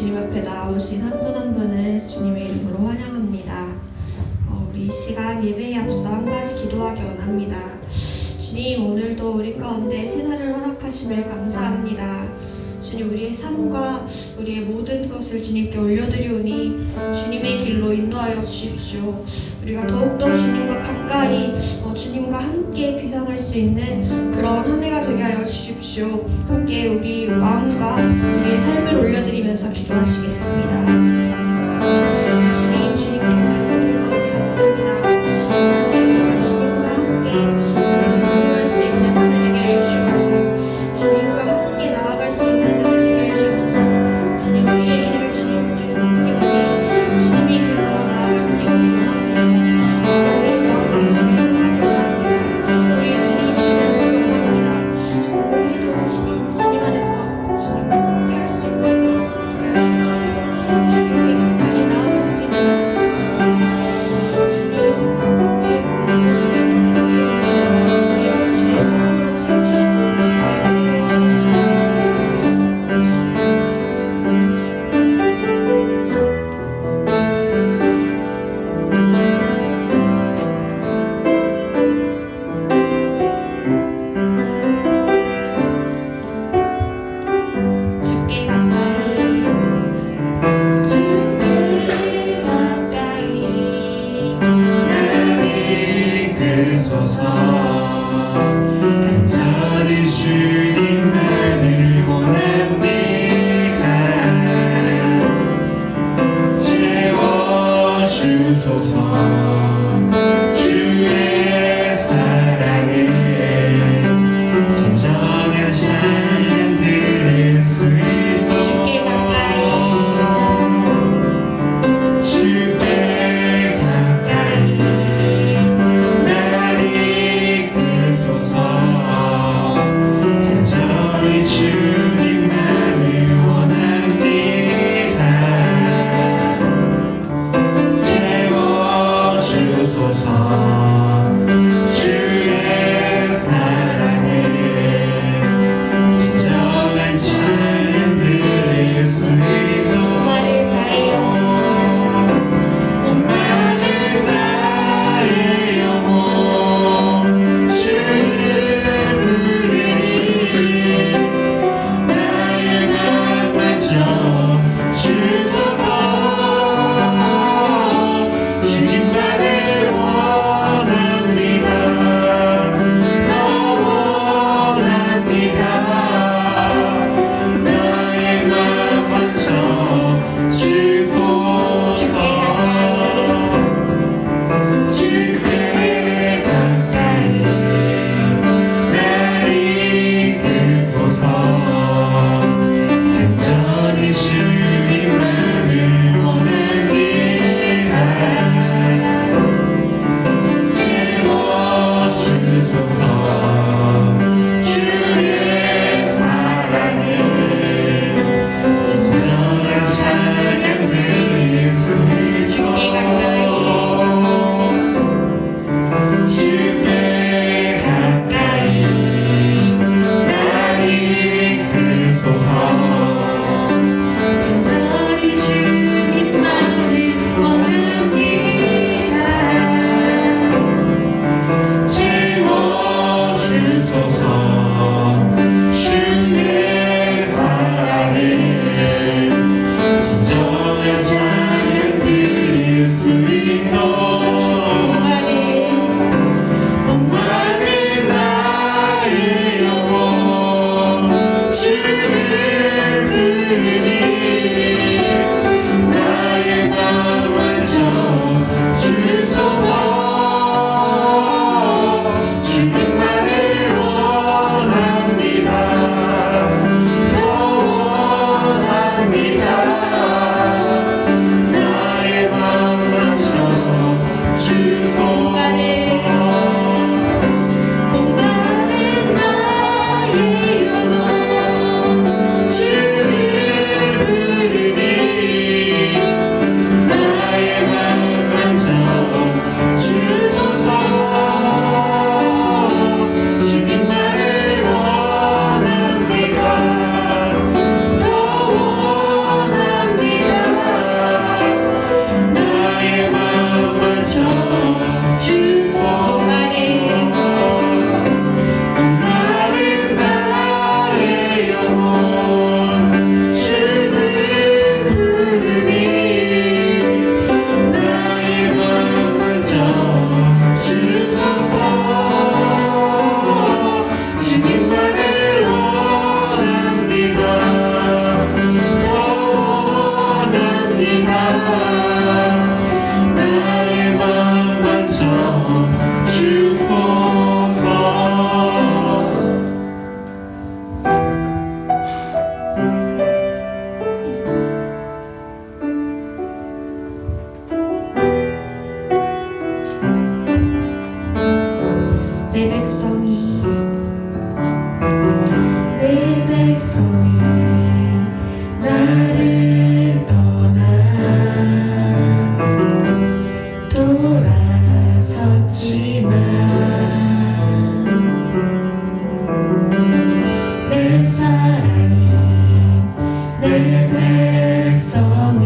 주님 앞에 나오신 한 분 한 분을 주님의 이름으로 환영합니다. 우리 이 시간 예배에 앞서 한 가지 기도하기 원합니다. 주님, 오늘도 우리 가운데 새날을 허락하심을 감사합니다. 주님, 우리의 삶과 우리의 모든 것을 주님께 올려드리오니 주님의 길로 인도하여 주십시오. 우리가 더욱더 주님과 가까이 주님과 함께 비상할 수 있는 그런 한 해가 되게 하여 주십시오. 함께 우리 마음과 우리의 삶을 올려드리면서 기도하시겠습니다. 주님께 우리 모든 마음을 드립니다. 우리가 주님과 함께 주님을 동행할 수 있는 한 해 되게 하여 주시옵소서. 주님과 함께 나아갈 수 있는 한 해 되게 하여 주시옵소서. 주님, 우리의 길을 주님께 맡기오니 주님의 길로 나아갈 수 있기 원합니다. 주님의 마음을 주님께 하기 원합니다. 우리의 눈이 주님을 보기 원합니다. 오늘도 주님 안에서 주님과 함께 할 수 있는 그런 하여 주옵소서. 백성이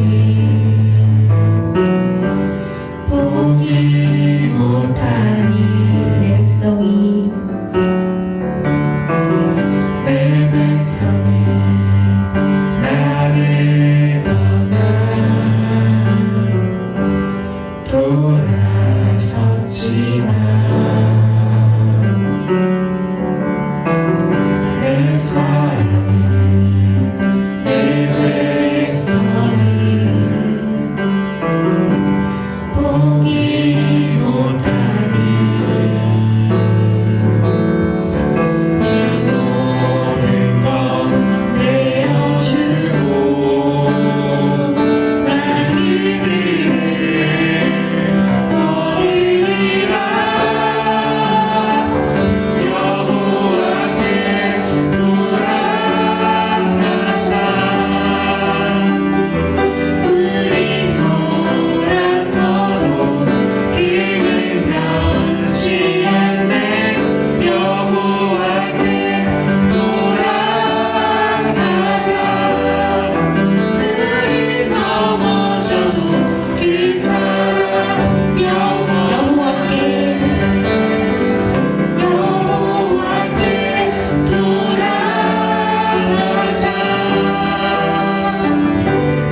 보기 못하니 내 백성이 나를 떠나 돌아섰지만 내 사랑은 내 백성이 보기 못하니 내 모든 것 내어주고 나 그들을 얻으리라. 여호와께 돌아가자. 우리 돌아서도 그는 변치 않네. 여호와께 돌아가자. 우리 넘어져도 그 사랑 여호와께 돌아가자.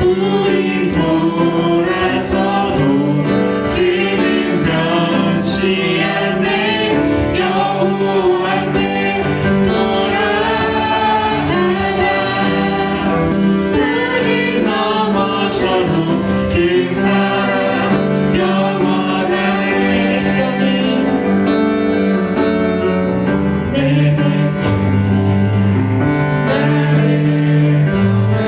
우리 돌아서도 그는 변치 않네. 여호와께 돌아가자. 우리 넘어져도 그 사랑 영원하네. 내 백성이 나를 떠나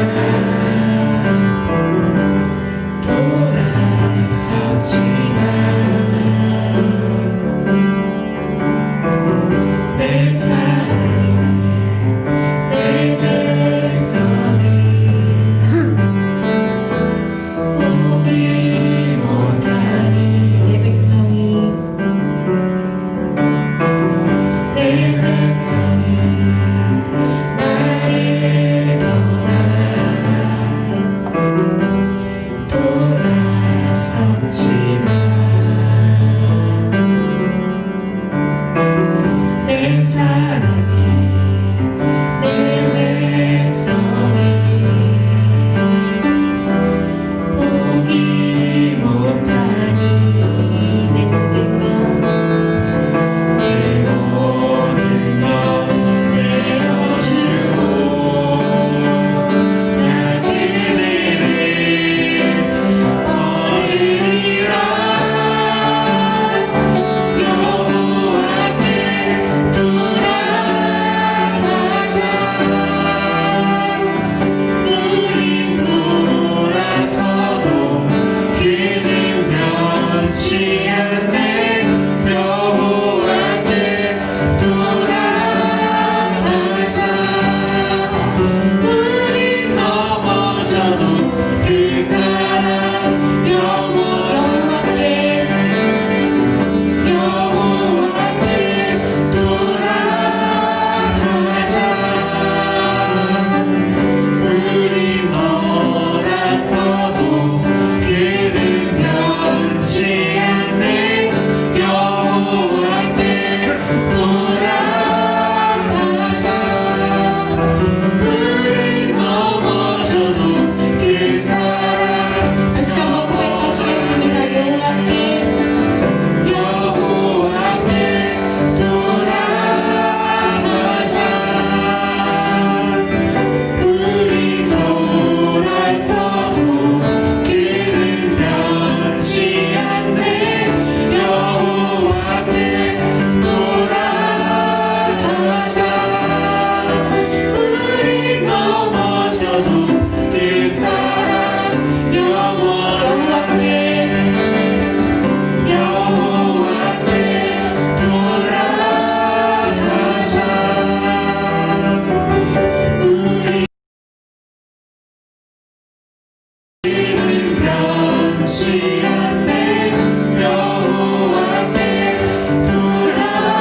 돌아섰지만 내 사랑은 내 백성을 보기 못하니 내 백성이 나를 떠나 돌아섰지만 내 사랑은 내 백성을 보기 못하니 내 모든 것 내어주고 나 그들을 얻으리라. 여호와께 돌아가자. 우린 돌아서도 그는 변치 않네. 여호와께 돌아가자. 우린 넘어져도 그 사랑 여호와께 돌아가자. 우린 돌아서도 그는 변치 않네. 여호와께 돌아가자. 우린 넘어져도 그 사랑 다시 한번 고백하시겠습니다. 여호와께 돌아가자. 우리 돌아서도 그는 변치 않네. 여호와께 돌아가자. 우리 넘어져도 그 사랑 여호와께 돌아가자. 우리는 변치 않네. 여호와께 돌아가자.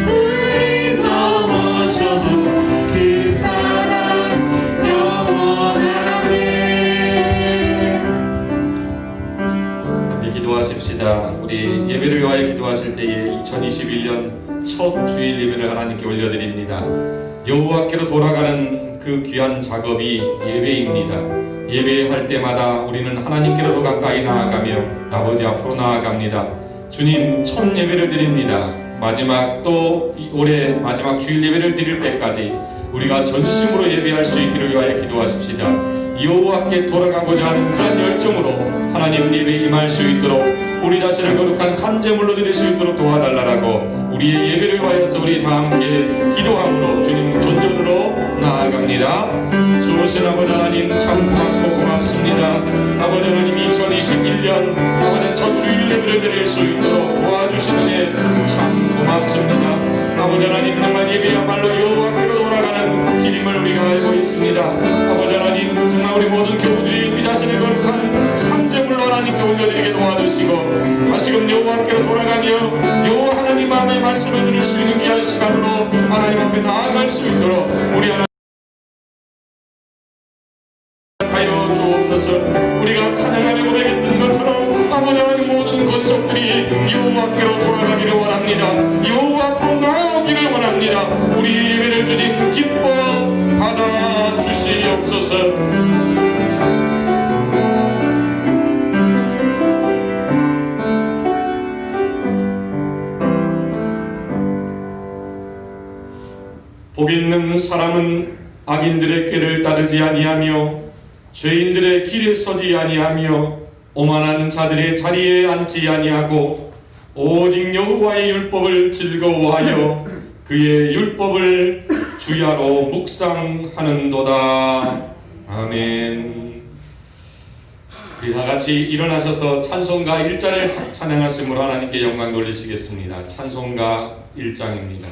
우리 넘어져도 그 사랑 2021년 첫 주일 예배를 하나님께 올려드립니다. 여호와께로 돌아가는 그 귀한 작업이 예배입니다. 예배할 때마다 우리는 하나님께로 더 가까이 나아가며 아버지 앞으로 나아갑니다. 주님, 첫 예배를 드립니다. 마지막 또 올해 마지막 주일 예배를 드릴 때까지 우리가 전심으로 예배할 수 있기를 위하여 기도하십시다. 여호와께 돌아가고자 하는 그런 열정으로 하나님 예배에 임할 수 있도록 우리 자신을 거룩한 산제물로 드릴 수 있도록 도와달라고 우리의 예배를 위하여서 우리 다 함께 기도함으로 주님 존전으로 나아갑니다. 좋으신 아버지 하나님 참 고맙고 고맙습니다. 아버지 하나님 2021년 아버지 첫 주일 예배를 드릴 수 있도록 도와주시는 애 참 고맙습니다. 아버지 하나님 정말 예배야말로 여호와께로 돌아가는 길임을 우리가 알고 있습니다. 아버지 하나님 정말 우리 모든 교우들이 우리 자신을 거룩한 산제물로 하나님께 올려드리게 도와주시고 다시금 여호와께로 돌아가며 여호와 하나님 마음의 말씀을 들을 수 있는 귀한 시간으로 하나님 앞에 나아갈 수 있도록 우리 하나님 하여 주옵소서. 우리가 찬양하며 고백했던 것처럼 아버지 하나님 모든 건속들이 여호와께로 돌아가기를 원합니다. 여호와 앞으로 나아오기를 원합니다. 우리 예배를 주님 기뻐 받아주시옵소서. 복 있는 사람은 악인들의 꾀를 따르지 아니하며 죄인들의 길에 서지 아니하며 오만한 자들의 자리에 앉지 아니하고 오직 여호와의 율법을 즐거워하여 그의 율법을 주야로 묵상하는도다. 아멘. 우리 다같이 일어나셔서 찬송가 1장을 찬양하심으로 하나님께 영광 돌리시겠습니다. 찬송가 1장입니다.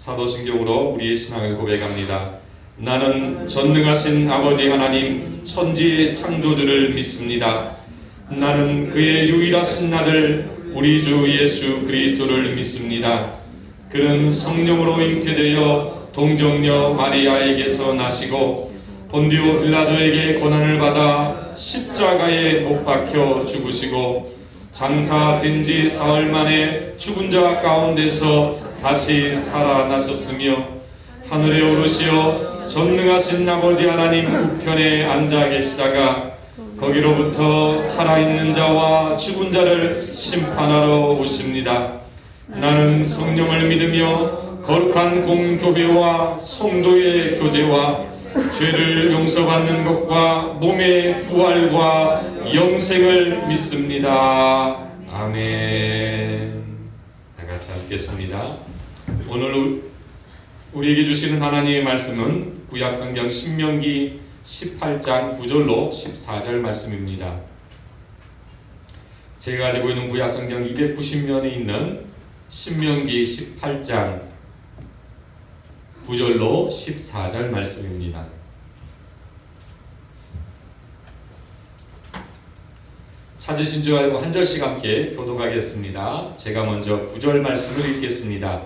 사도신경으로 우리의 신앙을 고백합니다. 나는 전능하신 아버지 하나님 천지의 창조주를 믿습니다. 나는 그의 유일하신 아들 우리 주 예수 그리스도를 믿습니다. 그는 성령으로 잉태되어 동정녀 마리아에게서 나시고 본디오 빌라도에게 고난을 받아 십자가에 못 박혀 죽으시고 장사된 지 사흘 만에 죽은 자 가운데서 다시 살아나셨으며 하늘에 오르시어 전능하신 아버지 하나님 우편에 앉아 계시다가 거기로부터 살아있는 자와 죽은 자를 심판하러 오십니다. 나는 성령을 믿으며 거룩한 공교회와 성도의 교제와 죄를 용서받는 것과 몸의 부활과 영생을 믿습니다. 아멘. 다 같이 읽겠습니다. 오늘 우리에게 주시는 하나님의 말씀은 구약성경 신명기 18장 9절로 14절 말씀입니다. 제가 가지고 있는 구약성경 290면에 있는 신명기 18장 9절로 14절 말씀입니다. 찾으신 줄 알고 한 절씩 함께 교독하겠습니다. 제가 먼저 9절 말씀을 읽겠습니다.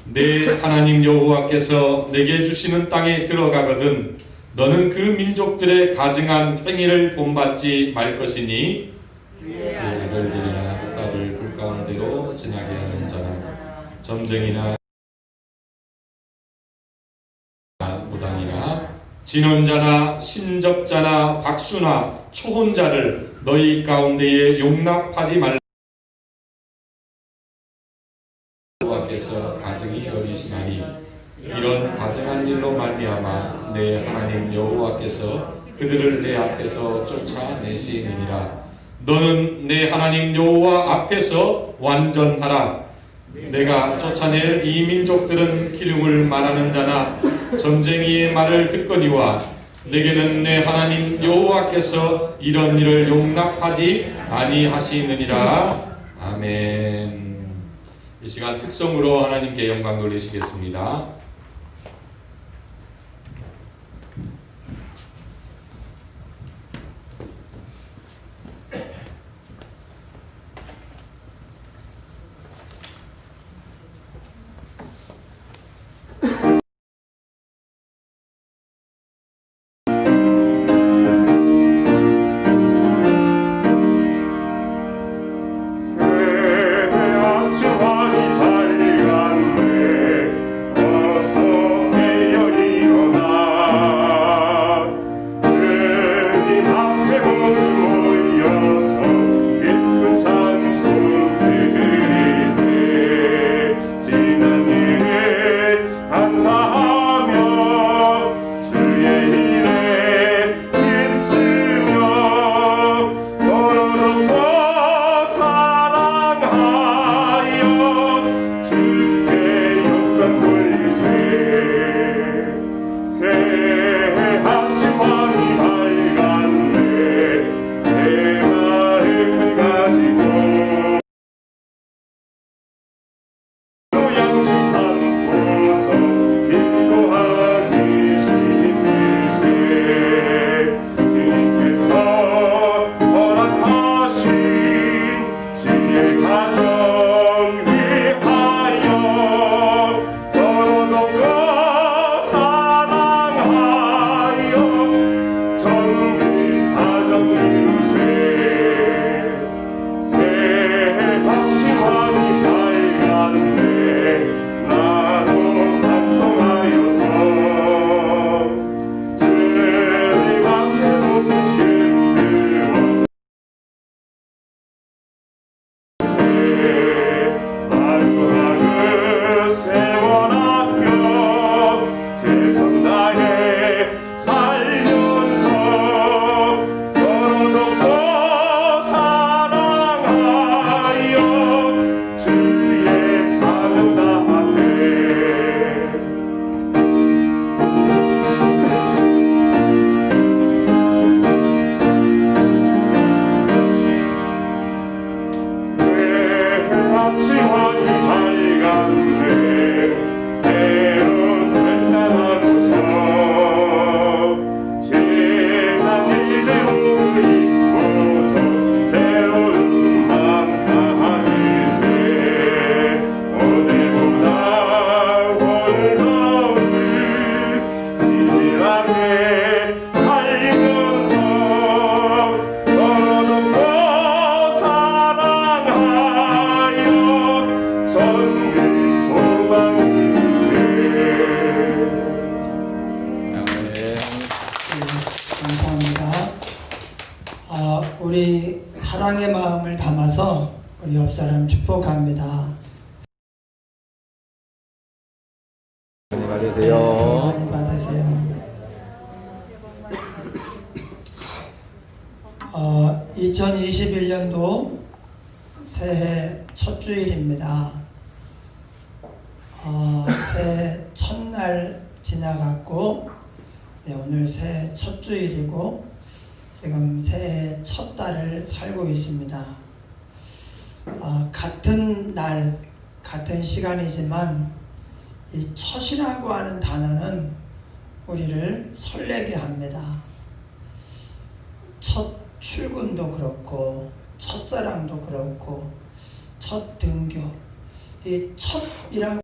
내 하나님 여호와께서 내게 주시는 땅에 들어가거든 너는 그 민족들의 가증한 행위를 본받지 말 것이니 그 아들들이나 딸을 불 가운데로 지나게 하는 자나 점쟁이나 무당이나 진언자나 신접자나 박수나 초혼자를 너희 가운데에 용납하지 말라. 여호와께서 가증이 여리시나니 이런 가증한 일로 말미암아 내 하나님 여호와께서 그들을 내 앞에서 쫓아내시느니라. 너는 내 하나님 여호와 앞에서 완전하라. 내가 쫓아낼 이 민족들은 기름을 말하는 자나 점쟁이의 말을 듣거니와 내게는 내 하나님 여호와께서 이런 일을 용납하지 아니하시느니라. 아멘. 이 시간 특성으로 하나님께 영광 돌리시겠습니다. 우리 사랑의 마음을 담아서 우리 옆 사람 축복합니다. 많이 받으세요. 복 많이 받으세요. 2021년도 새해 첫 주일입니다. 새해 첫날 지나갔고, 오늘 새해 첫 주일이고, 지금 새해 첫 달을 살고 있습니다. 같은 날, 같은 시간이지만 이 첫이라고 하는 단어는 우리를 설레게 합니다. 첫 출근도 그렇고, 첫사랑도 그렇고, 첫 등교, 이 첫이라고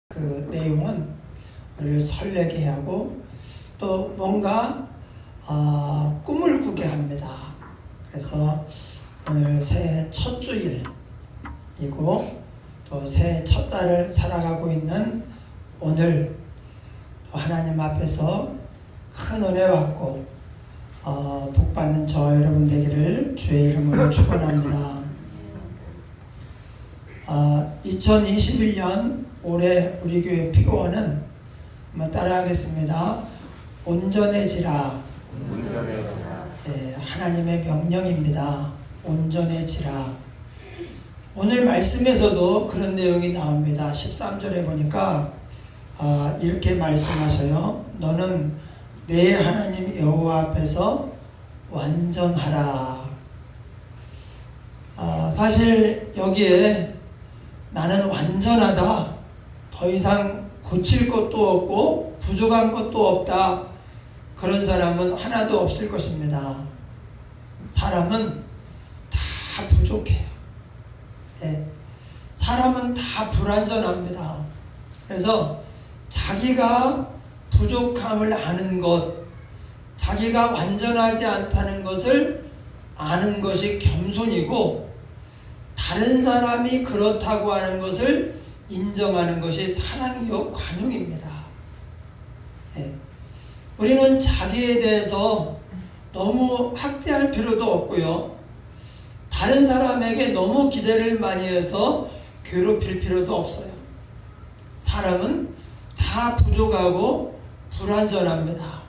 그 내용은 우리를 설레게 하고 또 뭔가 꿈을 꾸게 합니다. 그래서 오늘 새해 첫 주일이고 또 새해 첫 달을 살아가고 있는 오늘 또 하나님 앞에서 큰 은혜 받고 복 받는 저와 여러분 되기를 주의 이름으로 축원합니다. 2021년 올해 우리 교회 피고원은 한번 따라하겠습니다. 온전해지라. 하나님의 명령입니다. 온전해지라. 오늘 말씀에서도 그런 내용이 나옵니다. 13절에 보니까 이렇게 말씀하셔요. 너는 내 하나님 여호와 앞에서 완전하라. 사실 여기에 나는 완전하다, 더 이상 고칠 것도 없고 부족한 것도 없다, 그런 사람은 하나도 없을 것입니다. 사람은 다 부족해요. 사람은 다 불완전합니다. 그래서 자기가 부족함을 아는 것, 자기가 완전하지 않다는 것을 아는 것이 겸손이고, 다른 사람이 그렇다고 하는 것을 인정하는 것이 사랑이요 관용입니다. 우리는 자기에 대해서 너무 학대할 필요도 없고요, 다른 사람에게 너무 기대를 많이 해서 괴롭힐 필요도 없어요. 사람은 다 부족하고 불완전합니다.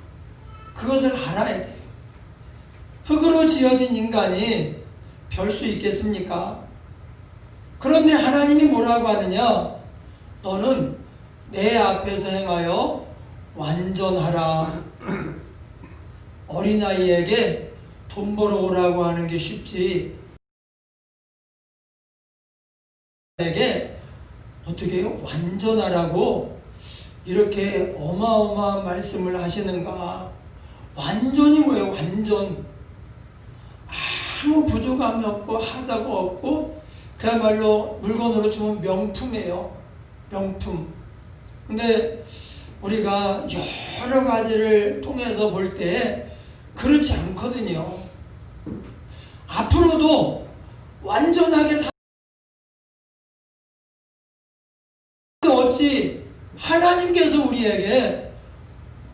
그것을 알아야 돼요. 흙으로 지어진 인간이 별 수 있겠습니까? 그런데 하나님이 뭐라고 하느냐? 너는 내 앞에서 행하여 완전하라. 어린아이에게 돈 벌어 오라고 하는 게 쉽지, 에게 어떻게 해요? 완전하라고 이렇게 어마어마한 말씀을 하시는가? 완전이 뭐예요? 완전. 아무 부족함이 없고 하자가 없고 그야말로 물건으로 치면 명품이에요. 명품. 근데 우리가 여러 가지를 통해서 볼 때 그렇지 않거든요. 앞으로도 완전하게 어찌 하나님께서 우리에게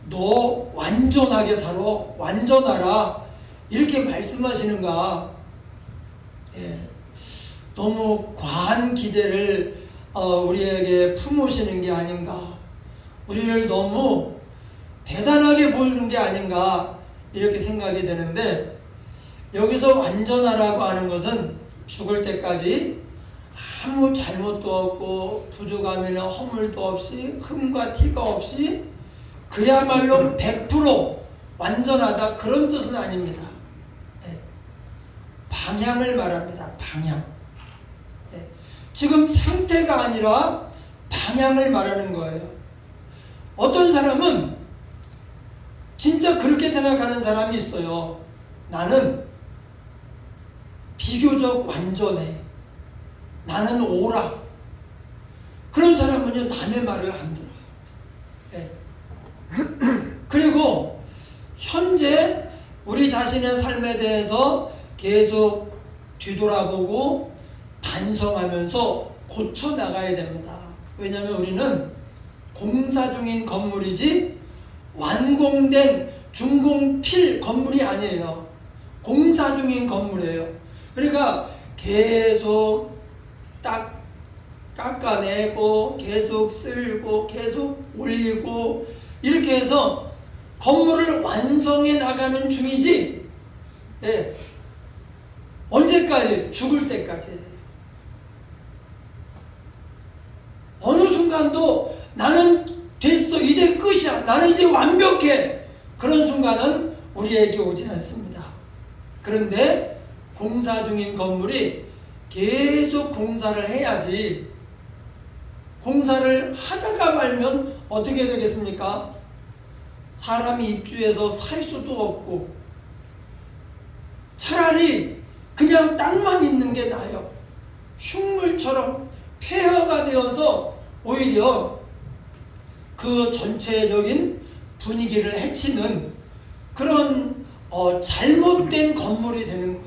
너 완전하게 살아, 완전하라, 이렇게 말씀하시는가? 너무 과한 기대를 우리에게 품으시는 게 아닌가? 우리를 너무 대단하게 보이는 게 아닌가? 이렇게 생각이 되는데, 여기서 완전하라고 하는 것은 죽을 때까지 아무 잘못도 없고 부족함이나 허물도 없이 흠과 티가 없이 그야말로 100% 완전하다, 그런 뜻은 아닙니다. 방향을 말합니다. 방향. 지금 상태가 아니라 방향을 말하는 거예요. 어떤 사람은 진짜 그렇게 생각하는 사람이 있어요. 나는 비교적 완전해, 나는 오락. 그런 사람은요, 남의 말을 안 들어요. 그리고 현재 우리 자신의 삶에 대해서 계속 뒤돌아보고 반성하면서 고쳐나가야 됩니다. 왜냐하면 우리는 공사 중인 건물이지 완공된 준공필 건물이 아니에요. 공사 중인 건물이에요. 그러니까 계속 깎아내고 계속 쓸고 계속 올리고 이렇게 해서 건물을 완성해 나가는 중이지, 언제까지? 죽을 때까지. 어느 순간도 나는 됐어, 이제 끝이야, 나는 이제 완벽해, 그런 순간은 우리에게 오지 않습니다. 그런데 공사 중인 건물이 계속 공사를 해야지, 공사를 하다가 말면 어떻게 되겠습니까? 사람이 입주해서 살 수도 없고, 차라리 그냥 땅만 있는 게 나아요. 흉물처럼 폐허가 되어서 오히려 그 전체적인 분위기를 해치는 그런 잘못된 건물이 되는 거예요.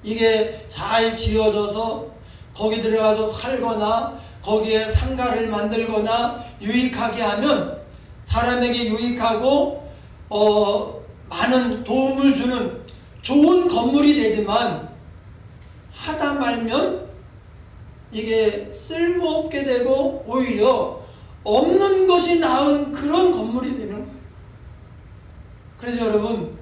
이게 잘 지어져서 거기 들어가서 살거나 거기에 상가를 만들거나 유익하게 하면 사람에게 유익하고 많은 도움을 주는 좋은 건물이 되지만, 하다 말면 이게 쓸모없게 되고 오히려 없는 것이 나은 그런 건물이 되는 거예요. 그래서 여러분,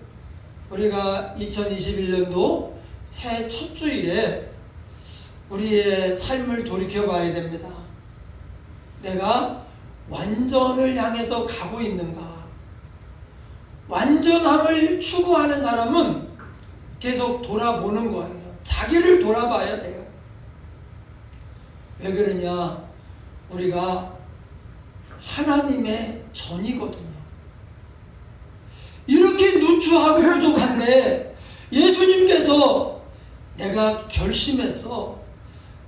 우리가 2021년도 새해 첫 주일에 우리의 삶을 돌이켜 봐야 됩니다. 내가 완전을 향해서 가고 있는가? 완전함을 추구하는 사람은 계속 돌아보는 거예요. 자기를 돌아봐야 돼요. 왜 그러냐? 우리가 하나님의 전이거든요. 이렇게 누추하고 부족한데 예수님께서 내가 결심했어.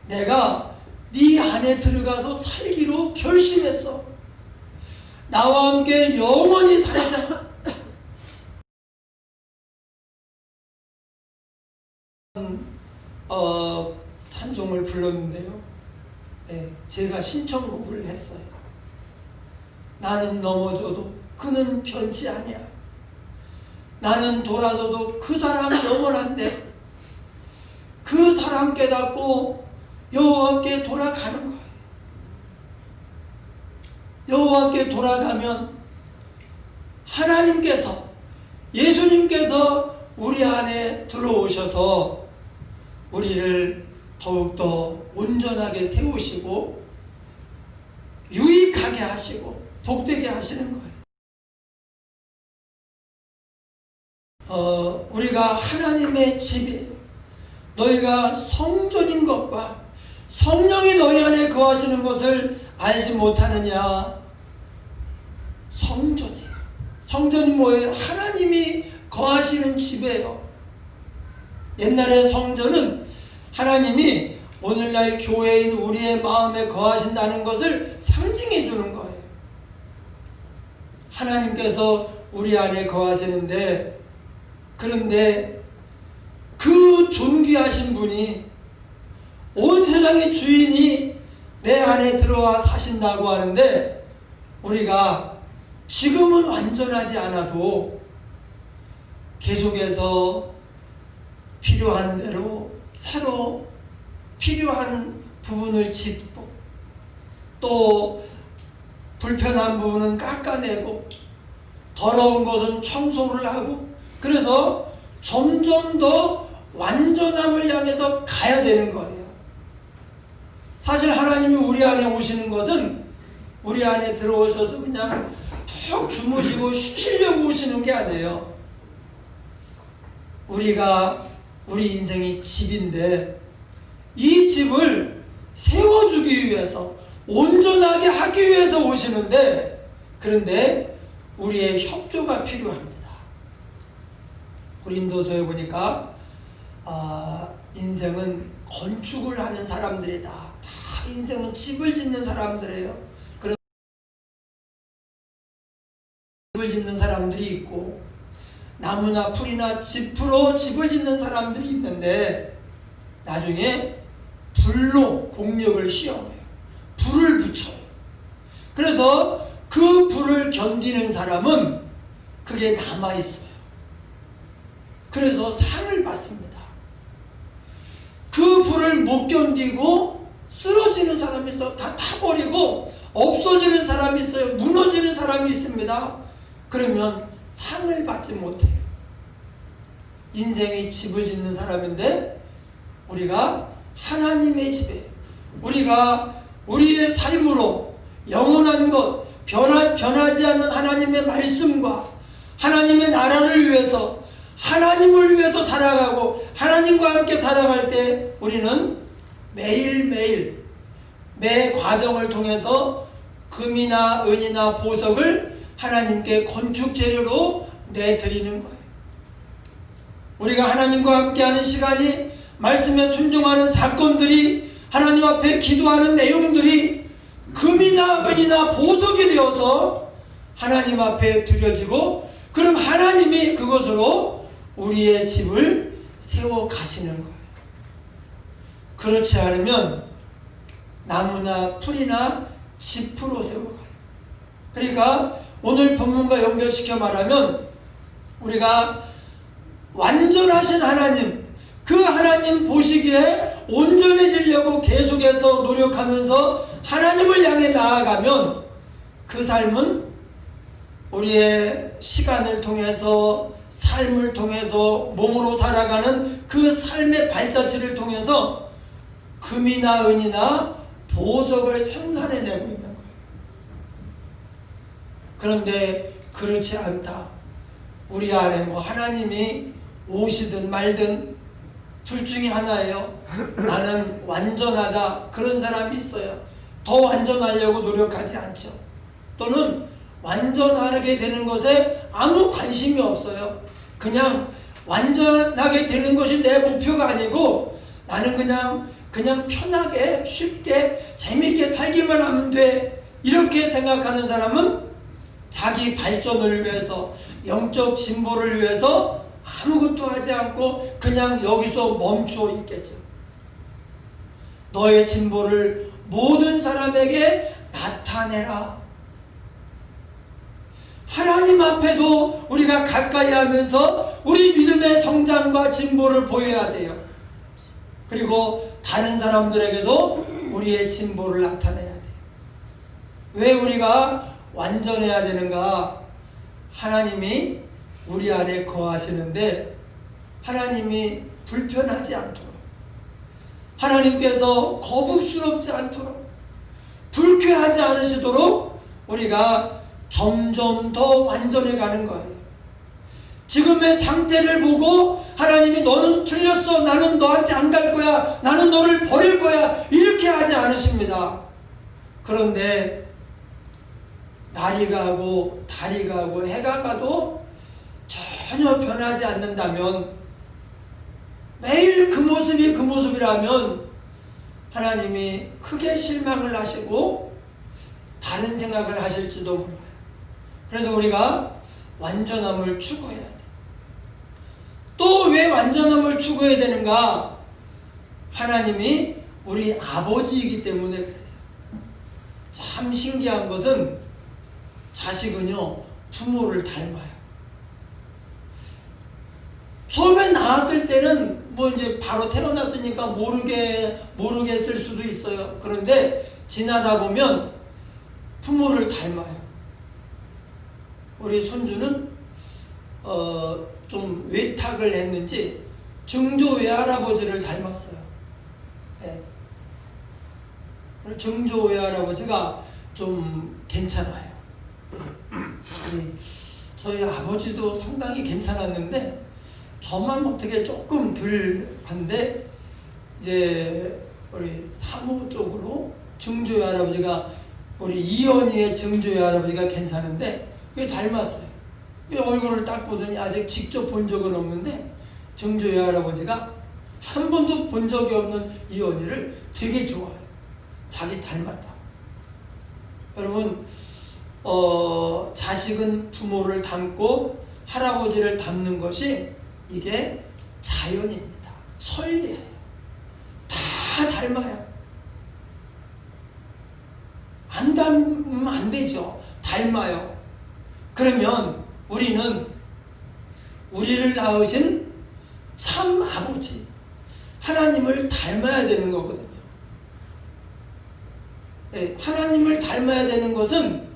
내가 네 안에 들어가서 살기로 결심했어. 나와 함께 영원히 살자. 찬송을 불렀는데요. 네, 제가 신청곡을 했어요. 나는 넘어져도 그는 변치 아니야. 나는 돌아서도 그 사람 영원한데 그 사람 깨닫고 여호와께 돌아가는 거예요. 여호와께 돌아가면 하나님께서 예수님께서 우리 안에 들어오셔서 우리를 더욱더 온전하게 세우시고 유익하게 하시고 복되게 하시는 거예요. 우리가 하나님의 집이에요. 너희가 성전인 것과 성령이 너희 안에 거하시는 것을 알지 못하느냐? 성전이에요. 성전이 뭐예요? 하나님이 거하시는 집이에요. 옛날에 성전은 하나님이 오늘날 교회인 우리의 마음에 거하신다는 것을 상징해 주는 거예요. 하나님께서 우리 안에 거하시는데, 그런데 그 존귀하신 분이, 온 세상의 주인이 내 안에 들어와 사신다고 하는데, 우리가 지금은 완전하지 않아도 계속해서 필요한 대로 새로 필요한 부분을 짚고 또 불편한 부분은 깎아내고 더러운 것은 청소를 하고, 그래서 점점 더 완전함을 향해서 가야 되는 거예요. 사실 하나님이 우리 안에 오시는 것은 우리 안에 들어오셔서 그냥 푹 주무시고 쉬시려고 오시는 게 아니에요. 우리 인생이 집인데 이 집을 세워주기 위해서, 온전하게 하기 위해서 오시는데, 그런데 우리의 협조가 필요합니다. 고린도서에 보니까 인생은 건축을 하는 사람들이다. 다 인생은 집을 짓는 사람들이에요. 그런 집을 짓는 사람들이 있고 나무나 풀이나 짚으로 집을 짓는 사람들이 있는데 나중에 불로 공력을 시험해요. 불을 붙여요. 그래서 그 불을 견디는 사람은 그게 남아있어요. 그래서 상을 받습니다. 그 불을 못 견디고 쓰러지는 사람이 있어요. 다 타버리고 없어지는 사람이 있어요. 무너지는 사람이 있습니다. 그러면 상을 받지 못해요. 인생이 집을 짓는 사람인데 우리가 하나님의 집에, 우리가 우리의 삶으로 영원한 것, 변하지 않는 하나님의 말씀과 하나님의 나라를 위해서, 하나님을 위해서 살아가고 하나님과 함께 살아갈 때 우리는 매일매일 매 과정을 통해서 금이나 은이나 보석을 하나님께 건축 재료로 내드리는 거예요. 우리가 하나님과 함께하는 시간이, 말씀에 순종하는 사건들이, 하나님 앞에 기도하는 내용들이 금이나 은이나 보석이 되어서 하나님 앞에 드려지고, 그럼 하나님이 그것으로 우리의 집을 세워 가시는 거예요. 그렇지 않으면 나무나 풀이나 짚으로 세워가요. 그러니까 오늘 본문과 연결시켜 말하면 우리가 완전하신 하나님, 그 하나님 보시기에 온전해지려고 계속해서 노력하면서 하나님을 향해 나아가면 그 삶은 우리의 시간을 통해서 삶을 통해서 몸으로 살아가는 그 삶의 발자취를 통해서 금이나 은이나 보석을 생산해내고 있는 거예요. 그런데 그렇지 않다. 우리 안에 하나님이 오시든 말든 둘 중에 하나예요. 나는 완전하다. 그런 사람이 있어요. 더 완전하려고 노력하지 않죠. 또는 완전하게 되는 것에 아무 관심이 없어요. 그냥 완전하게 되는 것이 내 목표가 아니고 나는 그냥 편하게 쉽게 재밌게 살기만 하면 돼. 이렇게 생각하는 사람은 자기 발전을 위해서 영적 진보를 위해서 아무것도 하지 않고 그냥 여기서 멈추어 있겠죠. 너의 진보를 모든 사람에게 나타내라. 하나님 앞에도 우리가 가까이 하면서 우리 믿음의 성장과 진보를 보여야 돼요. 그리고 다른 사람들에게도 우리의 진보를 나타내야 돼요. 왜 우리가 완전해야 되는가? 하나님이 우리 안에 거하시는데 하나님이 불편하지 않도록, 하나님께서 거북스럽지 않도록, 불쾌하지 않으시도록 우리가 점점 더 완전해 가는 거예요. 지금의 상태를 보고 하나님이 너는 틀렸어, 나는 너한테 안 갈 거야, 나는 너를 버릴 거야, 이렇게 하지 않으십니다. 그런데 날이 가고 달이 가고 해가 가도 전혀 변하지 않는다면, 매일 그 모습이 그 모습이라면 하나님이 크게 실망을 하시고 다른 생각을 하실지도 몰라요. 그래서 우리가 완전함을 추구해야 돼. 또 왜 완전함을 추구해야 되는가? 하나님이 우리 아버지이기 때문에 그래요. 참 신기한 것은 자식은요, 부모를 닮아요. 처음에 나왔을 때는 이제 바로 태어났으니까 모르겠을 수도 있어요. 그런데 지나다 보면 부모를 닮아요. 우리 손주는 좀 외탁을 했는지 증조 외할아버지를 닮았어요. 네. 증조 외할아버지가 좀 괜찮아요. 저희 아버지도 상당히 괜찮았는데 저만 어떻게 조금 덜 한데, 이제 우리 사모 쪽으로 증조의 할아버지가, 우리 이연희의 증조의 할아버지가 괜찮은데 그게 닮았어요. 얼굴을 딱 보더니 아직 직접 본 적은 없는데 증조의 할아버지가 한 번도 본 적이 없는 이연희를 되게 좋아해요. 자기 닮았다고. 여러분, 자식은 부모를 닮고 할아버지를 닮는 것이 이게 자연입니다. 천리예요. 다 닮아요. 안 닮으면 안 되죠. 닮아요. 그러면 우리는 우리를 낳으신 참 아버지 하나님을 닮아야 되는 거거든요. 네, 하나님을 닮아야 되는 것은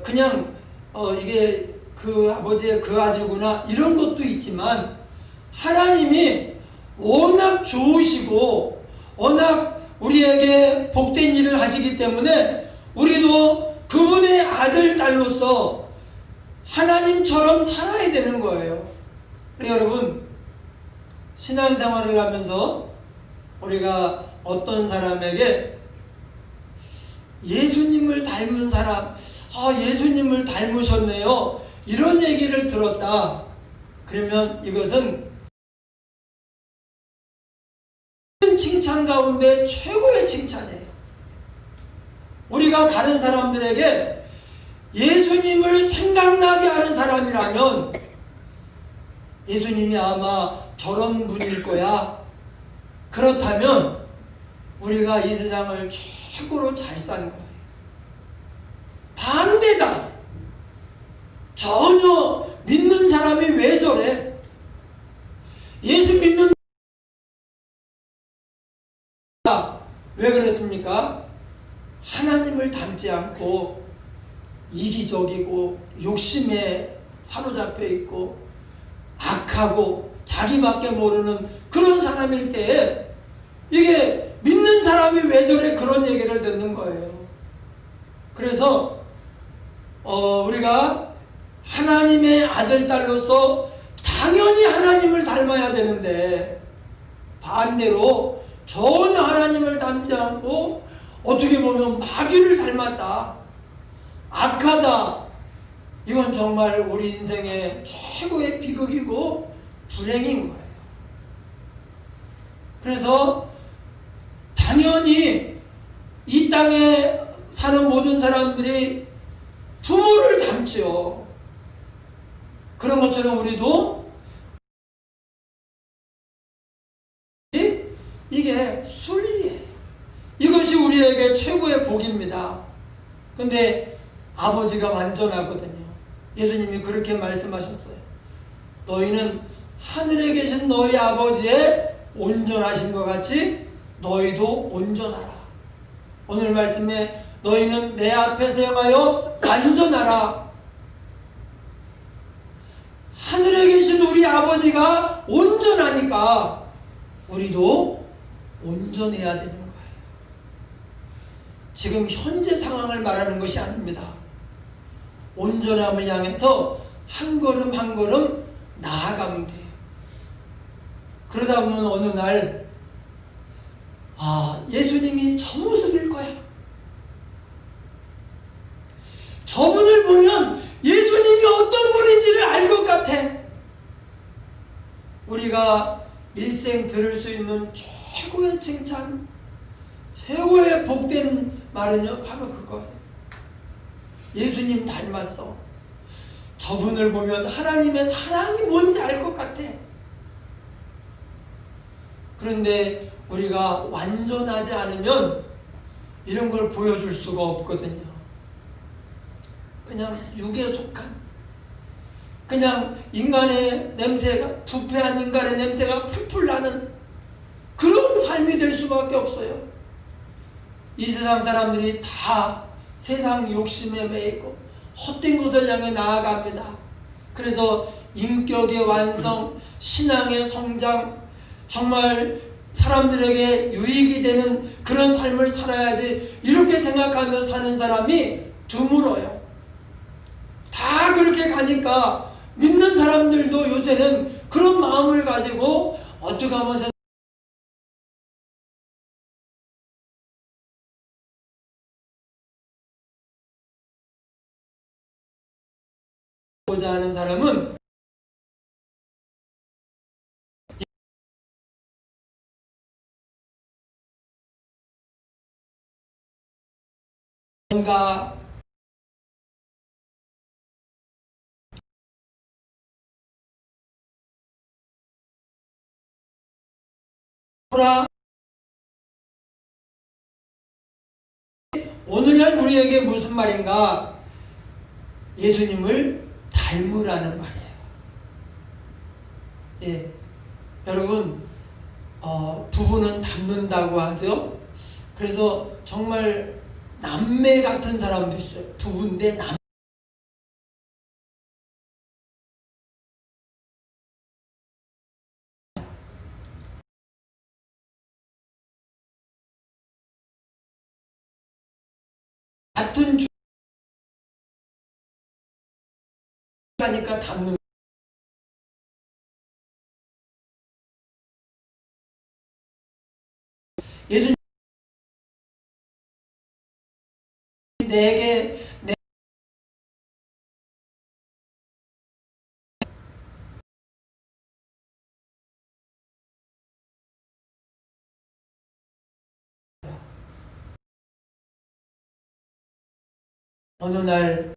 그냥 이게 그 아버지의 그 아들구나 이런 것도 있지만, 하나님이 워낙 좋으시고 워낙 우리에게 복된 일을 하시기 때문에 우리도 그분의 아들 딸로서 하나님처럼 살아야 되는 거예요. 여러분, 신앙생활을 하면서 우리가 어떤 사람에게 예수님을 닮은 사람, 예수님을 닮으셨네요, 이런 얘기를 들었다. 그러면 이것은 칭찬 가운데 최고의 칭찬이에요. 우리가 다른 사람들에게 예수님을 생각나게 하는 사람이라면 예수님이 아마 저런 분일 거야. 그렇다면 우리가 이 세상을 최고로 잘 산 거예요. 반대다. 전혀 믿는 사람이 왜 저래? 예수 믿는 왜 그랬습니까? 하나님을 닮지 않고 이기적이고 욕심에 사로잡혀 있고 악하고 자기밖에 모르는 그런 사람일 때 이게 믿는 사람이 왜 저래 그런 얘기를 듣는 거예요. 그래서 우리가 하나님의 아들 딸로서 당연히 하나님을 닮아야 되는데 반대로 전혀 하나님을 닮지 않고 어떻게 보면 마귀를 닮았다, 악하다, 이건 정말 우리 인생의 최고의 비극이고 불행인 거예요. 그래서 당연히 이 땅에 사는 모든 사람들이 부모를 닮죠. 그런 것처럼 우리도 이게 순리예요. 이것이 우리에게 최고의 복입니다. 근데 아버지가 완전하거든요. 예수님이 그렇게 말씀하셨어요. 너희는 하늘에 계신 너희 아버지의 온전하신 것 같이 너희도 온전하라. 오늘 말씀에 너희는 내 앞에서 행하여 완전하라. 하늘에 계신 우리 아버지가 온전하니까 우리도 온전해야 되는 거예요. 지금 현재 상황을 말하는 것이 아닙니다. 온전함을 향해서 한 걸음 한 걸음 나아가면 돼요. 그러다 보면 어느 날 예수님이 저 모습일 거야. 저분을 보면 예수님이 어떤 분인지를 알 것 같아. 우리가 일생 들을 수 있는 최고의 칭찬, 최고의 복된 말은요, 바로 그거예요. 예수님 닮았어. 저분을 보면 하나님의 사랑이 뭔지 알 것 같아. 그런데 우리가 완전하지 않으면 이런 걸 보여줄 수가 없거든요. 그냥 육에 속한, 그냥 인간의 냄새가, 부패한 인간의 냄새가 풀풀 나는 그런 삶이 될 수밖에 없어요. 이 세상 사람들이 다 세상 욕심에 매이고 헛된 것을 향해 나아갑니다. 그래서 인격의 완성, 신앙의 성장, 정말 사람들에게 유익이 되는 그런 삶을 살아야지 이렇게 생각하며 사는 사람이 드물어요. 다 그렇게 가니까 믿는 사람들도 요새는 그런 마음을 가지고 어떻게 하면 보자 하는 사람은 뭔가 오늘날 우리에게 무슨 말인가? 예수님을 닮으라는 말이에요. 예, 여러분, 부부는 닮는다고 하죠. 그래서 정말 남매 같은 사람도 있어요. 부부인데 같은 주니까 닮는. 예수님 내게 어느 날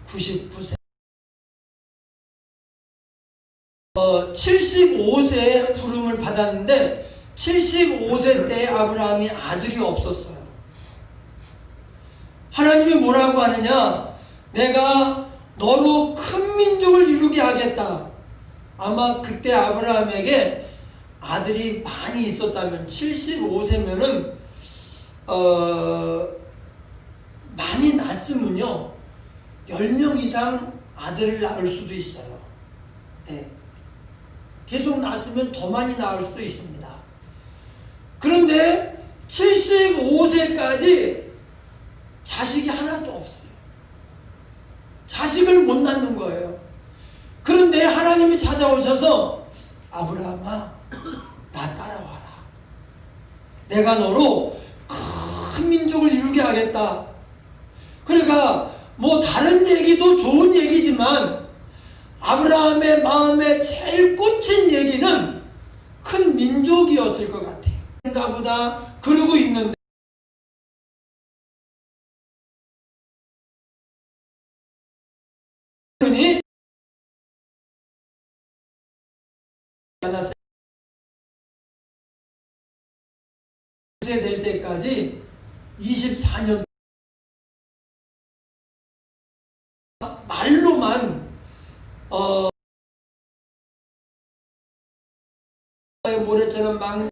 99세 75세에 부름을 받았는데 75세 때 아브라함이 아들이 없었어요. 하나님이 뭐라고 하느냐? 내가 너로 큰 민족을 이루게 하겠다. 아마 그때 아브라함에게 아들이 많이 있었다면 75세면은 많이 낳았으면요 10명 이상 아들을 낳을 수도 있어요. 네. 계속 낳았으면 더 많이 낳을 수도 있습니다. 그런데 75세까지 자식이 하나도 없어요. 자식을 못 낳는 거예요. 그런데 하나님이 찾아오셔서 아브라함아 나 따라와라. 내가 너로 큰 민족을 이루게 하겠다. 그러니까 뭐 다른 얘기도 좋은 얘기지만 아브라함의 마음에 제일 꽂힌 얘기는 큰 민족이었을 것 같아요. 그런가 보다 그러고 있는데 될 때까지 24년 말로만 모래처럼 막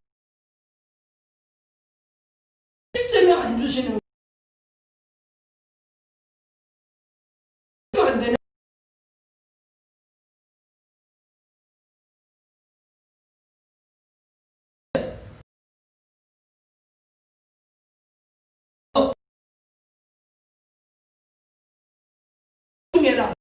실제는 안 주시는 안 되는 해라.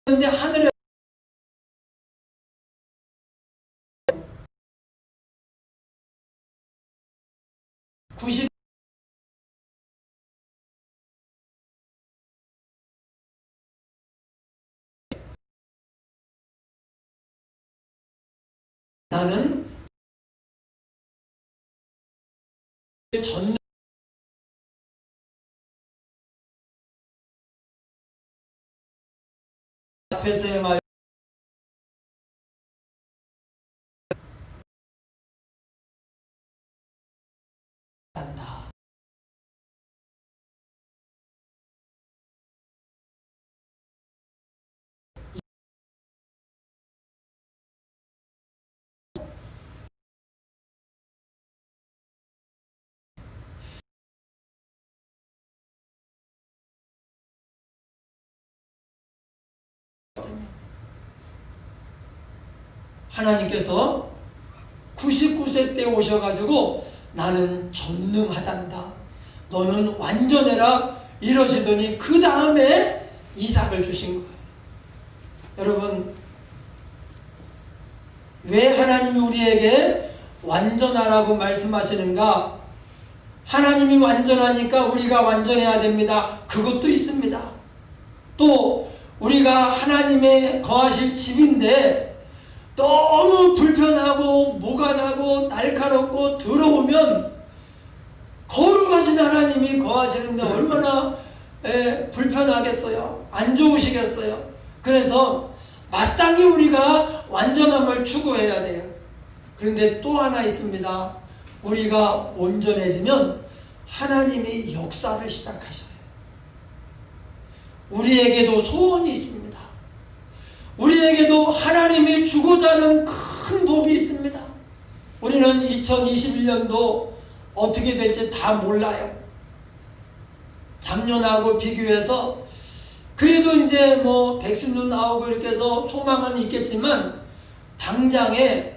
그런데 하늘에 90 나는 전 앞에서의 말 한다. 하나님께서 99세 때 오셔가지고 나는 전능하단다. 너는 완전해라. 이러시더니 그 다음에 이삭을 주신 거예요. 여러분 왜 하나님이 우리에게 완전하라고 말씀하시는가? 하나님이 완전하니까 우리가 완전해야 됩니다. 그것도 있습니다. 또 우리가 하나님의 거하실 집인데 너무 불편하고 모가 나고 날카롭고 더러우면 거룩하신 하나님이 거하시는데 얼마나 불편하겠어요. 안 좋으시겠어요. 그래서 마땅히 우리가 완전함을 추구해야 돼요. 그런데 또 하나 있습니다. 우리가 온전해지면 하나님이 역사를 시작하셔요. 우리에게도 소원이 있습니다. 우리에게도 하나님이 주고자 하는 큰 복이 있습니다. 우리는 2021년도 어떻게 될지 다 몰라요. 작년하고 비교해서 그래도 이제 뭐 백신도 나오고 이렇게 해서 소망은 있겠지만 당장에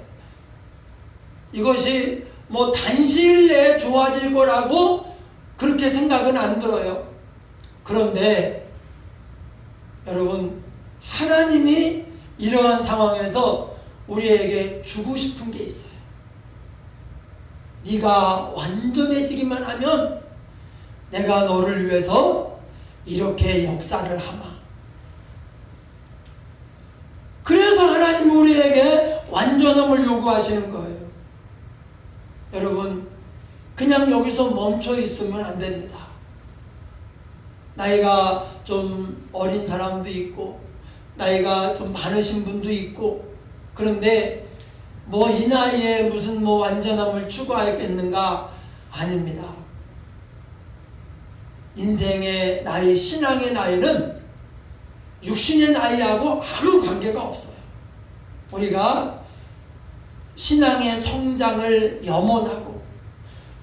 이것이 뭐 단시일 내에 좋아질 거라고 그렇게 생각은 안 들어요. 그런데 여러분 하나님이 이러한 상황에서 우리에게 주고 싶은 게 있어요. 네가 완전해지기만 하면 내가 너를 위해서 이렇게 역사를 하마. 그래서 하나님이 우리에게 완전함을 요구하시는 거예요. 여러분 그냥 여기서 멈춰 있으면 안 됩니다. 나이가 좀 어린 사람도 있고 나이가 좀 많으신 분도 있고 그런데 뭐 이 나이에 무슨 뭐 완전함을 추구하겠는가? 아닙니다. 인생의 나이, 신앙의 나이는 육신의 나이하고 아무 관계가 없어요. 우리가 신앙의 성장을 염원하고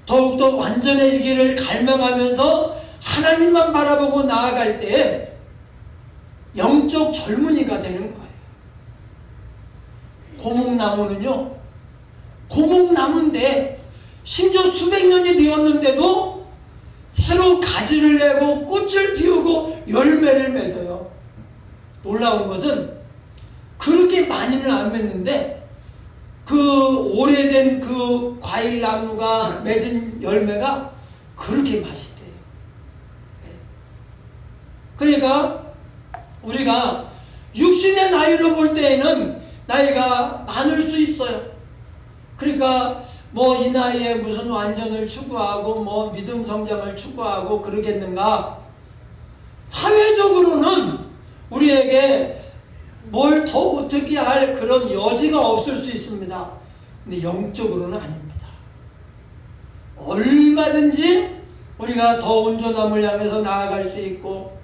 더욱더 완전해지기를 갈망하면서 하나님만 바라보고 나아갈 때에 영적 젊은이가 되는 거예요. 고목나무는요, 고목나무인데 심지어 수백 년이 되었는데도 새로 가지를 내고 꽃을 피우고 열매를 맺어요. 놀라운 것은 그렇게 많이는 안 맺는데 그 오래된 그 과일나무가 맺은 열매가 그렇게 맛있대요. 그러니까 우리가 육신의 나이로 볼 때에는 나이가 많을 수 있어요. 그러니까 뭐 이 나이에 무슨 완전을 추구하고 뭐 믿음 성장을 추구하고 그러겠는가? 사회적으로는 우리에게 뭘 더 어떻게 할 그런 여지가 없을 수 있습니다. 근데 영적으로는 아닙니다. 얼마든지 우리가 더 온전함을 향해서 나아갈 수 있고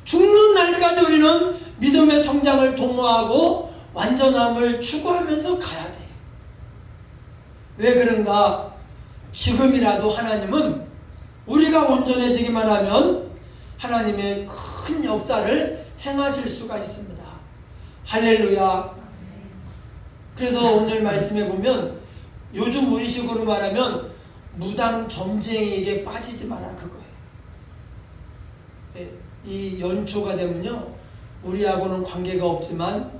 죽는 날까지 우리는 믿음의 성장을 도모하고 완전함을 추구하면서 가야 돼요. 왜 그런가? 지금이라도 하나님은 우리가 온전해지기만 하면 하나님의 큰 역사를 행하실 수가 있습니다. 할렐루야. 그래서 오늘 말씀에 보면 요즘 우리식으로 말하면 무당 점쟁이에게 빠지지 마라 그거예요. 이 연초가 되면요, 우리하고는 관계가 없지만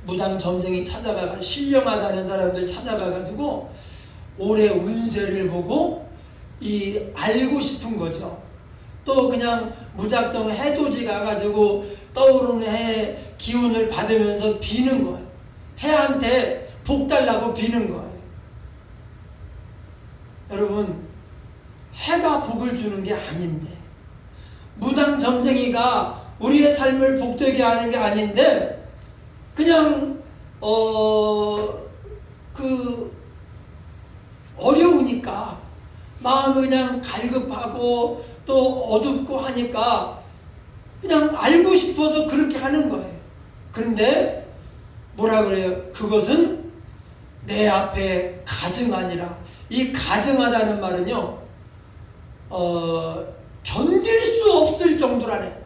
무당 점쟁이 찾아가가 신령하다는 사람들 찾아가가지고 올해 운세를 보고 이 알고 싶은 거죠. 또 그냥 무작정 해돋이 가가지고 떠오르는 해 기운을 받으면서 비는 거예요. 해한테 복 달라고 비는 거예요. 여러분, 해가 복을 주는 게 아닌데, 무당 점쟁이가 우리의 삶을 복되게 하는 게 아닌데, 그냥 어려우니까 마음이 그냥 갈급하고 또 어둡고 하니까 그냥 알고 싶어서 그렇게 하는 거예요. 그런데 뭐라 그래요? 그것은 내 앞에 가증하니라. 이 가증하다는 말은요, 견딜 수 없을 정도라네.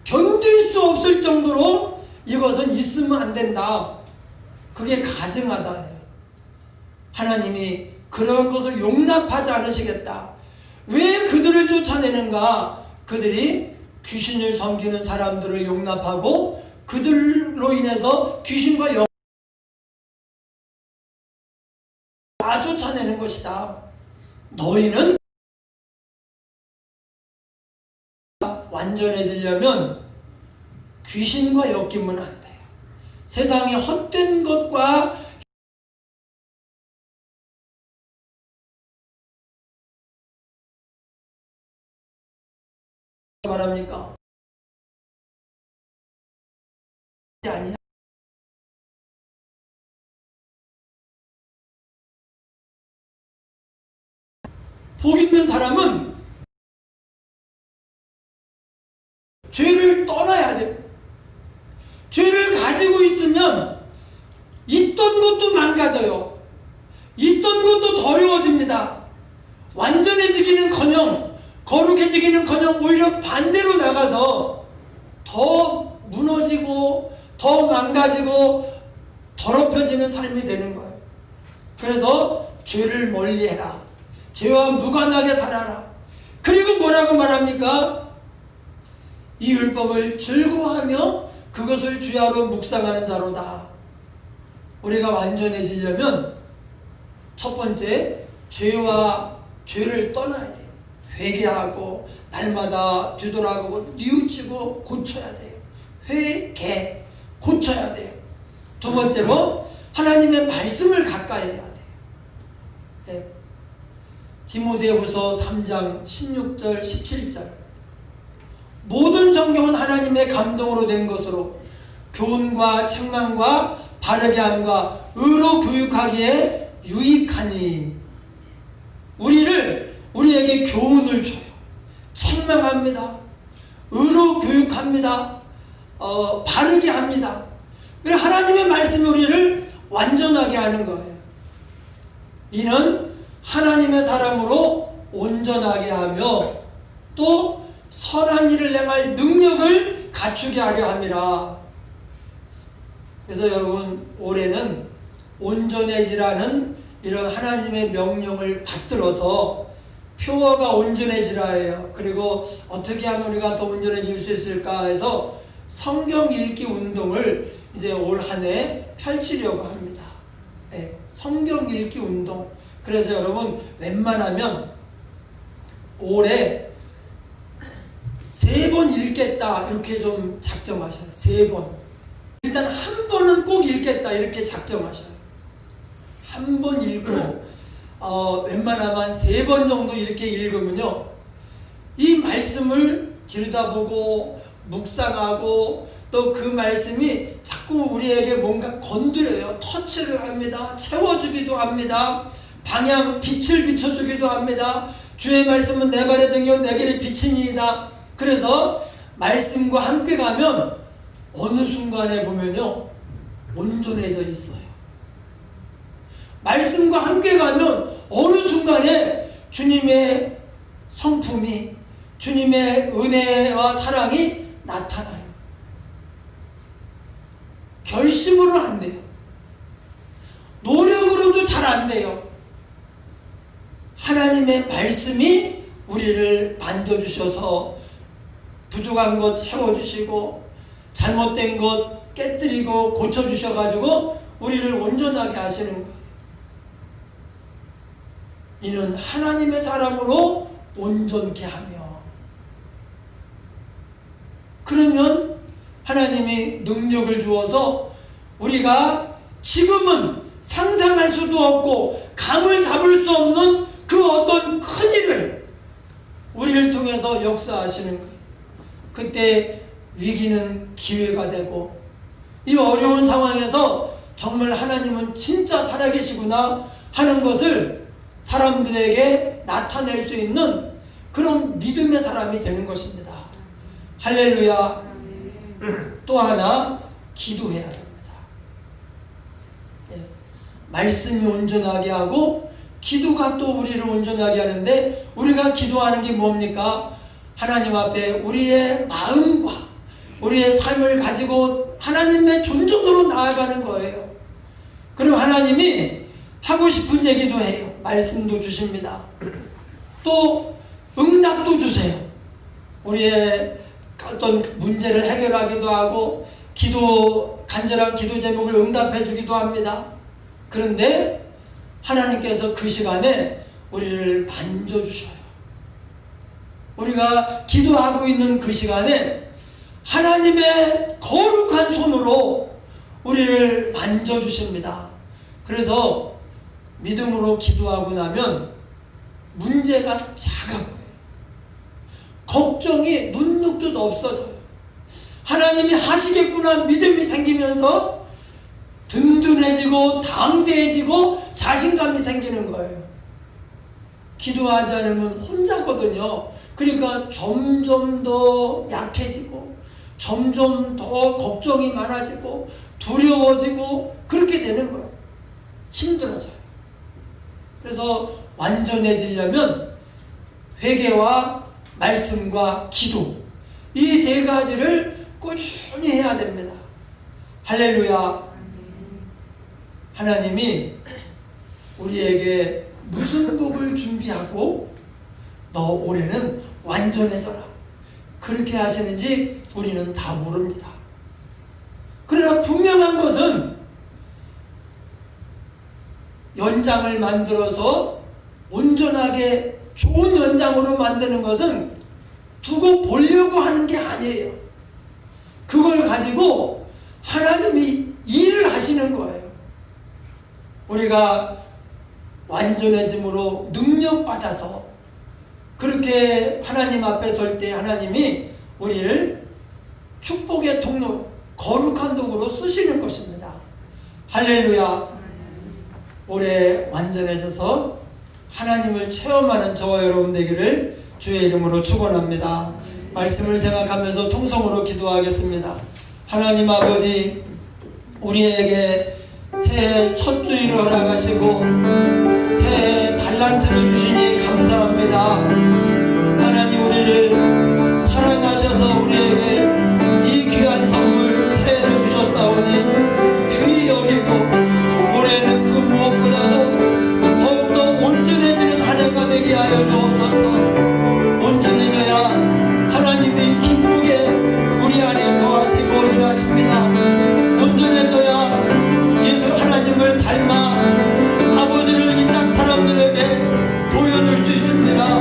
견딜 수 없을 정도로 이것은 있으면 안 된다. 그게 가증하다예요. 하나님이 그런 것을 용납하지 않으시겠다. 왜 그들을 쫓아내는가? 그들이 귀신을 섬기는 사람들을 용납하고 그들로 인해서 귀신과 다 쫓아내는 것이다. 너희는 완전해지려면 귀신과 엮이면 안 돼요. 세상의 헛된 것과 말합니까? 아니야. 복 있는 사람은 죄를 떠나야 돼. 죄를 가지고 있으면 있던 것도 망가져요. 있던 것도 더러워집니다. 완전해지기는커녕 거룩해지기는커녕 오히려 반대로 나가서 더 무너지고 더 망가지고 더럽혀지는 삶이 되는 거예요. 그래서 죄를 멀리해라. 죄와 무관하게 살아라. 그리고 뭐라고 말합니까? 이 율법을 즐거워하며 그것을 주야로 묵상하는 자로다. 우리가 완전해지려면 첫 번째, 죄를 떠나야 돼요. 회개하고 날마다 뒤돌아보고 뉘우치고 고쳐야 돼요. 회개, 고쳐야 돼요. 두 번째로 하나님의 말씀을 가까이 해야 돼요. 네. 디모데후서 3장 16절 17절 모든 성경은 하나님의 감동으로 된 것으로 교훈과 책망과 바르게 함과 의로 교육하기에 유익하니. 우리에게 교훈을 줘요. 책망합니다. 의로 교육합니다. 바르게 합니다. 그래서 하나님의 말씀이 우리를 완전하게 하는 거예요. 이는 하나님의 사람으로 온전하게 하며 또 선한 일을 행할 능력을 갖추게 하려 함이라. 그래서 여러분, 올해는 온전해지라는 이런 하나님의 명령을 받들어서 표어가 온전해지라예요. 그리고 어떻게 하면 우리가 더 온전해질 수 있을까 해서 성경 읽기 운동을 이제 올 한 해 펼치려고 합니다. 네, 성경 읽기 운동. 그래서 여러분, 웬만하면 올해 3번 읽겠다 이렇게 좀 작정하셔요. 3번. 일단 한 번은 꼭 읽겠다 이렇게 작정하셔요. 한 번 읽고 웬만하면 3번 정도 이렇게 읽으면요, 이 말씀을 들여다보고 묵상하고 또 그 말씀이 자꾸 우리에게 뭔가 건드려요. 터치를 합니다. 채워주기도 합니다. 방향, 빛을 비춰주기도 합니다. 주의 말씀은 내 발의 등이요 내 길의 빛이니이다. 그래서 말씀과 함께 가면 어느 순간에 보면요, 온전해져 있어요. 말씀과 함께 가면 어느 순간에 주님의 성품이, 주님의 은혜와 사랑이 나타나요. 결심으로는 안 돼요. 노력으로도 잘 안 돼요. 하나님의 말씀이 우리를 만져주셔서 부족한 것 채워주시고 잘못된 것 깨뜨리고 고쳐주셔가지고 우리를 온전하게 하시는 거예요. 이는 하나님의 사람으로 온전케 하며. 그러면 하나님이 능력을 주어서 우리가 지금은 상상할 수도 없고 감을 잡을 수 없는 그 어떤 큰 일을 우리를 통해서 역사하시는 거예요. 그때 위기는 기회가 되고, 이 어려운 상황에서 정말 하나님은 진짜 살아계시구나 하는 것을 사람들에게 나타낼 수 있는 그런 믿음의 사람이 되는 것입니다. 할렐루야. 또 하나, 기도해야 됩니다. 네. 말씀이 온전하게 하고 기도가 또 우리를 온전하게 하는데, 우리가 기도하는 게 뭡니까? 하나님 앞에 우리의 마음과 우리의 삶을 가지고 하나님의 존중으로 나아가는 거예요. 그럼 하나님이 하고 싶은 얘기도 해요. 말씀도 주십니다. 또 응답도 주세요. 우리의 어떤 문제를 해결하기도 하고 간절한 기도 제목을 응답해 주기도 합니다. 그런데 하나님께서 그 시간에 우리를 만져주셔요. 우리가 기도하고 있는 그 시간에 하나님의 거룩한 손으로 우리를 만져주십니다. 그래서 믿음으로 기도하고 나면 문제가 작아 보여요. 걱정이 눈녹듯 없어져요. 하나님이 하시겠구나 믿음이 생기면서 든든해지고 당대해지고 자신감이 생기는 거예요. 기도하지 않으면 혼자거든요. 그러니까 점점 더 약해지고 점점 더 걱정이 많아지고 두려워지고 그렇게 되는 거예요. 힘들어져요. 그래서 완전해지려면 회개와 말씀과 기도, 이 3가지를 꾸준히 해야 됩니다. 할렐루야. 하나님이 우리에게 무슨 복을 준비하고 너 올해는 완전해져라 그렇게 하시는지 우리는 다 모릅니다. 그러나 분명한 것은 연장을 만들어서 온전하게 좋은 연장으로 만드는 것은 두고 보려고 하는 게 아니에요. 그걸 가지고 하나님이 일을 하시는 거예요. 우리가 완전해짐으로 능력받아서 그렇게 하나님 앞에 설 때 하나님이 우리를 축복의 통로, 거룩한 도구로 쓰시는 것입니다. 할렐루야. 올해 완전해져서 하나님을 체험하는 저와 여러분 되기를 주의 이름으로 축원합니다. 말씀을 생각하면서 통성으로 기도하겠습니다. 하나님 아버지, 우리에게 새해 첫 주일을 허락하시고 새해 달란트를 주시니 감사합니다. 하나님, 우리를 사랑하셔서 우리에게 이 귀한 선물 새해를 주셨사오니 귀히 여기고 올해는 그 무엇보다도 더욱더 온전해지는 한 해가 되게 하여 주옵소서. 온전해져야 하나님이 기쁘게 우리 안에 거하시고 일하십니다. 온전해져야 예수 하나님을 닮아 아버지를 이 땅 사람들에게 보여줄 수 있습니다.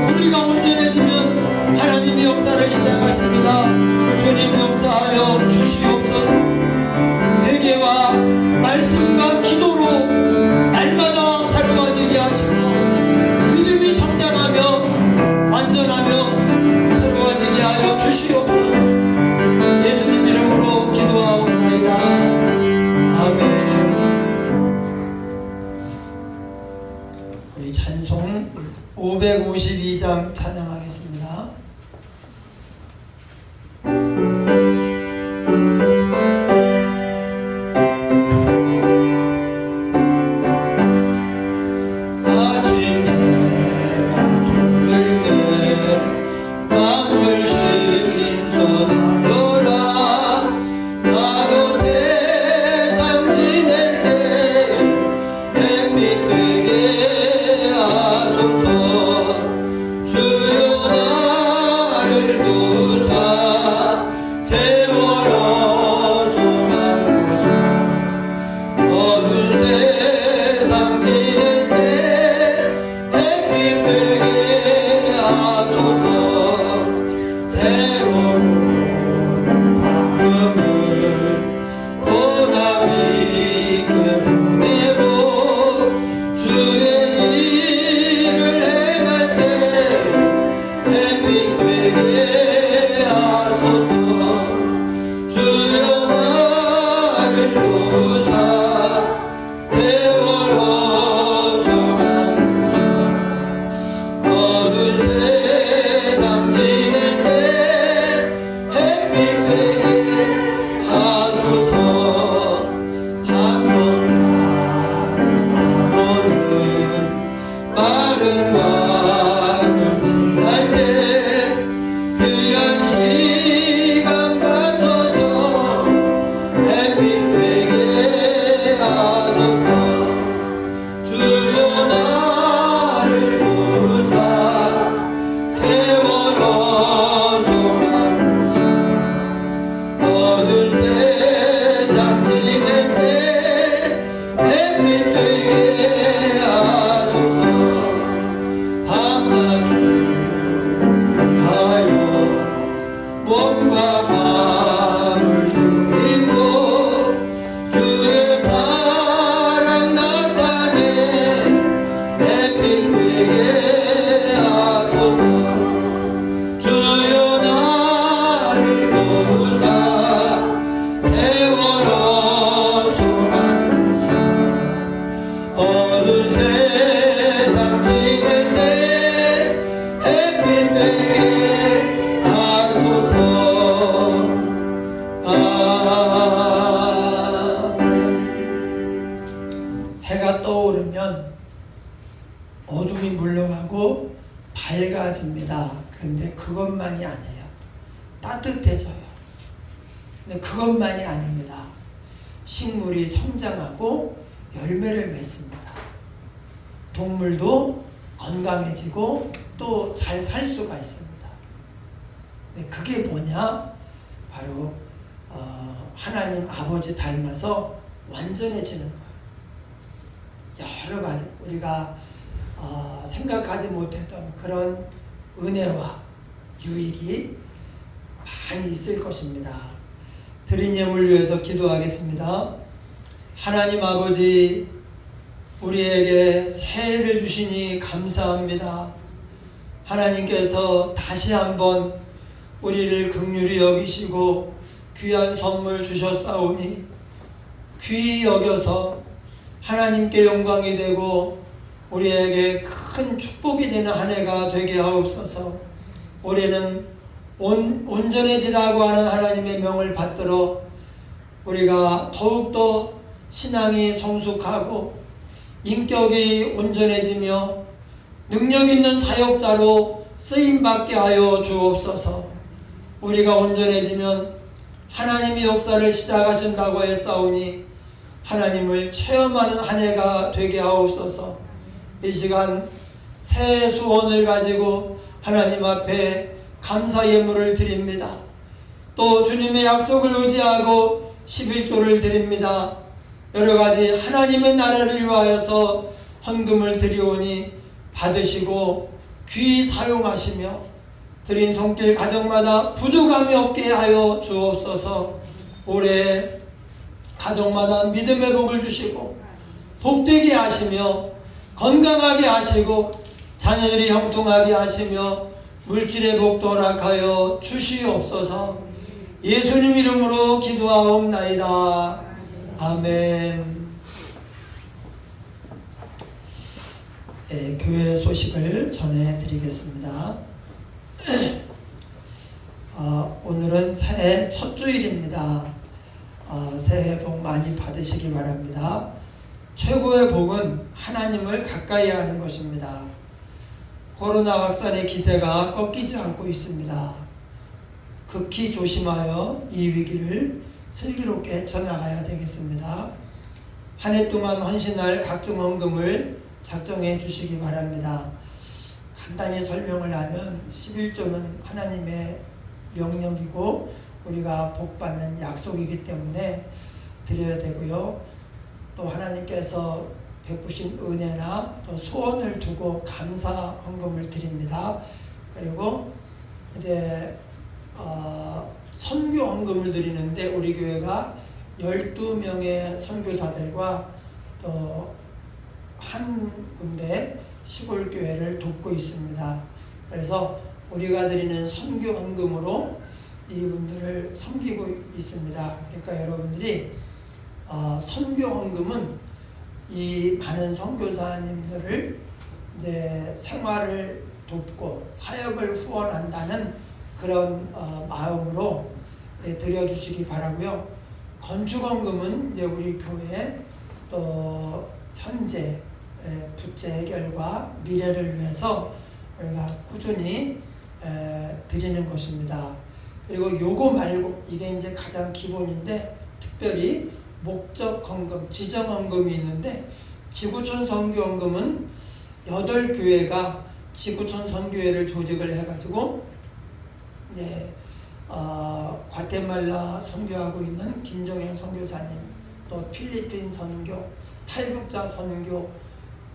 우리가 온전해지면 하나님이 역사를 시작하십니다. 주님, 역사하여 주시옵소서. 회개와 말씀과 기도로 날마다 새로워지게 하시고 믿음이 성장하며 완전하며 새로워지게 하여 주시옵소서. 예수님 이름으로 기도하옵나이다. 아멘. 우리 찬송 552장 찬양하겠습니다. 해가 떠오르면 어둠이 물러가고 밝아집니다. 그런데 그것만이 아니에요. 따뜻해져요. 근데 그것만이 아닙니다. 식물이 성장하고 열매를 맺습니다. 동물도 건강해지고 또 잘 살 수가 있습니다. 근데 그게 뭐냐? 바로 하나님 아버지 닮아서 완전해지는 거예요. 여러 가지 우리가 생각하지 못했던 그런 은혜와 유익이 많이 있을 것입니다. 드린 예물 위해서 기도하겠습니다. 하나님 아버지, 우리에게 새해를 주시니 감사합니다. 하나님께서 다시 한번 우리를 긍휼히 여기시고 귀한 선물 주셨사오니 귀히 여겨서 하나님께 영광이 되고 우리에게 큰 축복이 되는 한 해가 되게 하옵소서. 올해는 온전해지라고 하는 하나님의 명을 받들어 우리가 더욱더 신앙이 성숙하고 인격이 온전해지며 능력 있는 사역자로 쓰임받게 하여 주옵소서. 우리가 온전해지면 하나님이 역사를 시작하신다고 했사오니 하나님을 체험하는 한 해가 되게 하옵소서. 이 시간 새 소원을 가지고 하나님 앞에 감사 예물을 드립니다. 또 주님의 약속을 의지하고 11조를 드립니다. 여러가지 하나님의 나라를 위하여서 헌금을 드리오니 받으시고 귀히 사용하시며 드린 손길 가정마다 부족함이 없게 하여 주옵소서. 올해 가정마다 믿음의 복을 주시고 복되게 하시며 건강하게 하시고 자녀들이 형통하게 하시며 물질의 복도 허락하여 주시옵소서. 예수님 이름으로 기도하옵나이다. 아멘. 네, 교회 소식을 전해드리겠습니다. 오늘은 새해 첫 주일입니다. 새해 복 많이 받으시기 바랍니다. 최고의 복은 하나님을 가까이 하는 것입니다. 코로나 확산의 기세가 꺾이지 않고 있습니다. 극히 조심하여 이 위기를 슬기롭게 헤쳐나가야 되겠습니다. 한 해 동안 헌신할 각종 헌금을 작정해 주시기 바랍니다. 간단히 설명을 하면 11조는 하나님의 명령이고 우리가 복받는 약속이기 때문에 드려야 되고요. 또 하나님께서 베푸신 은혜나 또 소원을 두고 감사 헌금을 드립니다. 그리고 이제 선교 헌금을 드리는데 우리 교회가 12명의 선교사들과 또 한 군데 시골 교회를 돕고 있습니다. 그래서 우리가 드리는 선교 헌금으로 이분들을 섬기고 있습니다. 그러니까 여러분들이 선교 헌금은 이 많은 선교사님들을 이제 생활을 돕고 사역을 후원한다는 그런 마음으로 드려주시기 바라고요. 건축헌금은 이제 우리 교회 또 현재 부채 해결과 미래를 위해서 우리가 꾸준히 드리는 것입니다. 그리고 요거 말고 이게 이제 가장 기본인데 특별히 목적헌금, 지정헌금이 있는데 지구촌 선교헌금은 8교회가 지구촌 선교회를 조직을 해가지고 이제 과테말라 선교하고 있는 김종현 선교사님, 또 필리핀 선교, 탈북자 선교,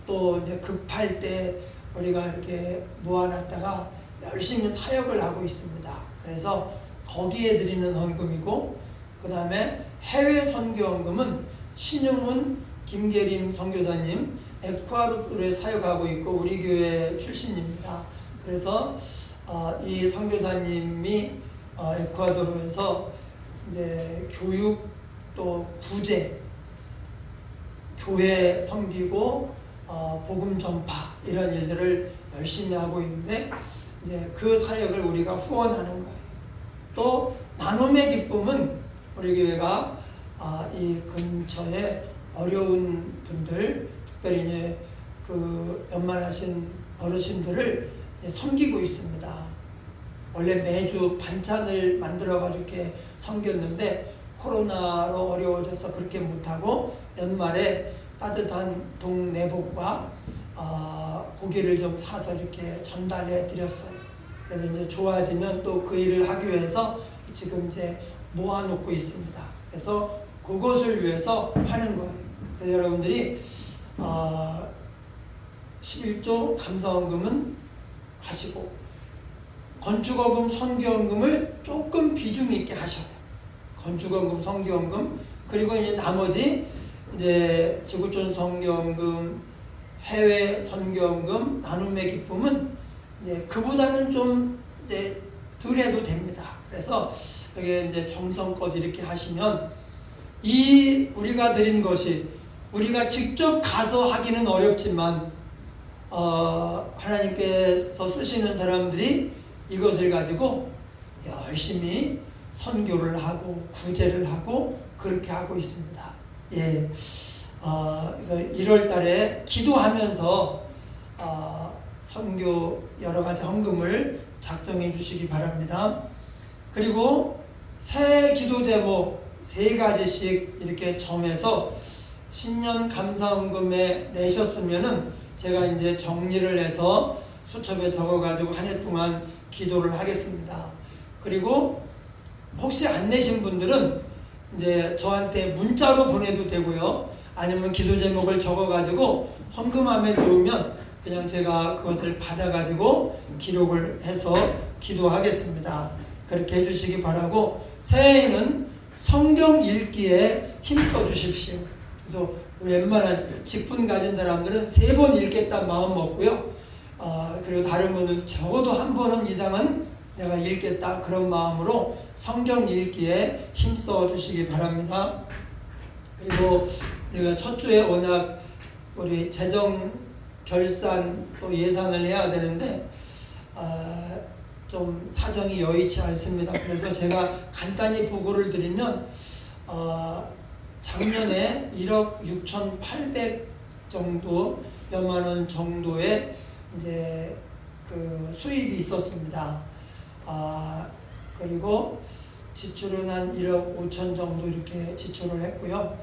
또 이제 급할 때 우리가 이렇게 모아놨다가 열심히 사역을 하고 있습니다. 그래서 거기에 드리는 헌금이고, 그 다음에 해외 선교헌금은 신용훈 김계림 선교사님 에콰도르에 사역하고 있고 우리 교회 출신입니다. 그래서 이 선교사님이 에콰도르에서 이제 교육 또 구제, 교회 섬기고 복음 전파 이런 일들을 열심히 하고 있는데 이제 그 사역을 우리가 후원하는 거예요. 또 나눔의 기쁨은 우리 교회가 이 근처에 어려운 분들, 특별히 이제 그 연만하신 어르신들을 섬기고 있습니다. 원래 매주 반찬을 만들어가지고 이렇게 섬겼는데 코로나로 어려워져서 그렇게 못하고 연말에 따뜻한 동내복과 고기를 좀 사서 이렇게 전달해 드렸어요. 그래서 이제 좋아지면 또 그 일을 하기 위해서 지금 이제 모아놓고 있습니다. 그래서 그것을 위해서 하는 거예요. 그래서 여러분들이 11조 감사헌금은 하시고 건축헌금, 선교헌금을 조금 비중 있게 하셔요. 건축헌금, 선교헌금, 그리고 이제 나머지 이제 지구촌 선교헌금, 해외 선교헌금, 나눔의 기쁨은 이제 그보다는 좀 이제 덜 해도 됩니다. 그래서 여기 이제 정성껏 이렇게 하시면 이 우리가 드린 것이 우리가 직접 가서 하기는 어렵지만 하나님께서 쓰시는 사람들이 이것을 가지고 열심히 선교를 하고 구제를 하고 그렇게 하고 있습니다. 예, 그래서 1월 달에 기도하면서 선교 여러 가지 헌금을 작정해 주시기 바랍니다. 그리고 새 기도 제목 3가지씩 이렇게 정해서 신년 감사헌금에 내셨으면은 제가 이제 정리를 해서 수첩에 적어가지고 한 해 동안 기도를 하겠습니다. 그리고 혹시 안 내신 분들은 이제 저한테 문자로 보내도 되고요. 아니면 기도 제목을 적어가지고 헌금함에 넣으면 그냥 제가 그것을 받아가지고 기록을 해서 기도하겠습니다. 그렇게 해주시기 바라고, 새해에는 성경 읽기에 힘써 주십시오. 그래서 웬만한 직분 가진 사람들은 3번 읽겠다는 마음 먹고요. 그리고 다른 분들 적어도 한 번은 이상은 내가 읽겠다 그런 마음으로 성경 읽기에 힘써 주시기 바랍니다. 그리고 우리가 첫 주에 워낙 우리 재정 결산 또 예산을 해야 되는데 좀 사정이 여의치 않습니다. 그래서 제가 간단히 보고를 드리면 작년에 1억 6,800 정도 여만 원 정도의 이제 그 수입이 있었습니다. 그리고 지출은 한 1억 5천 정도 이렇게 지출을 했고요.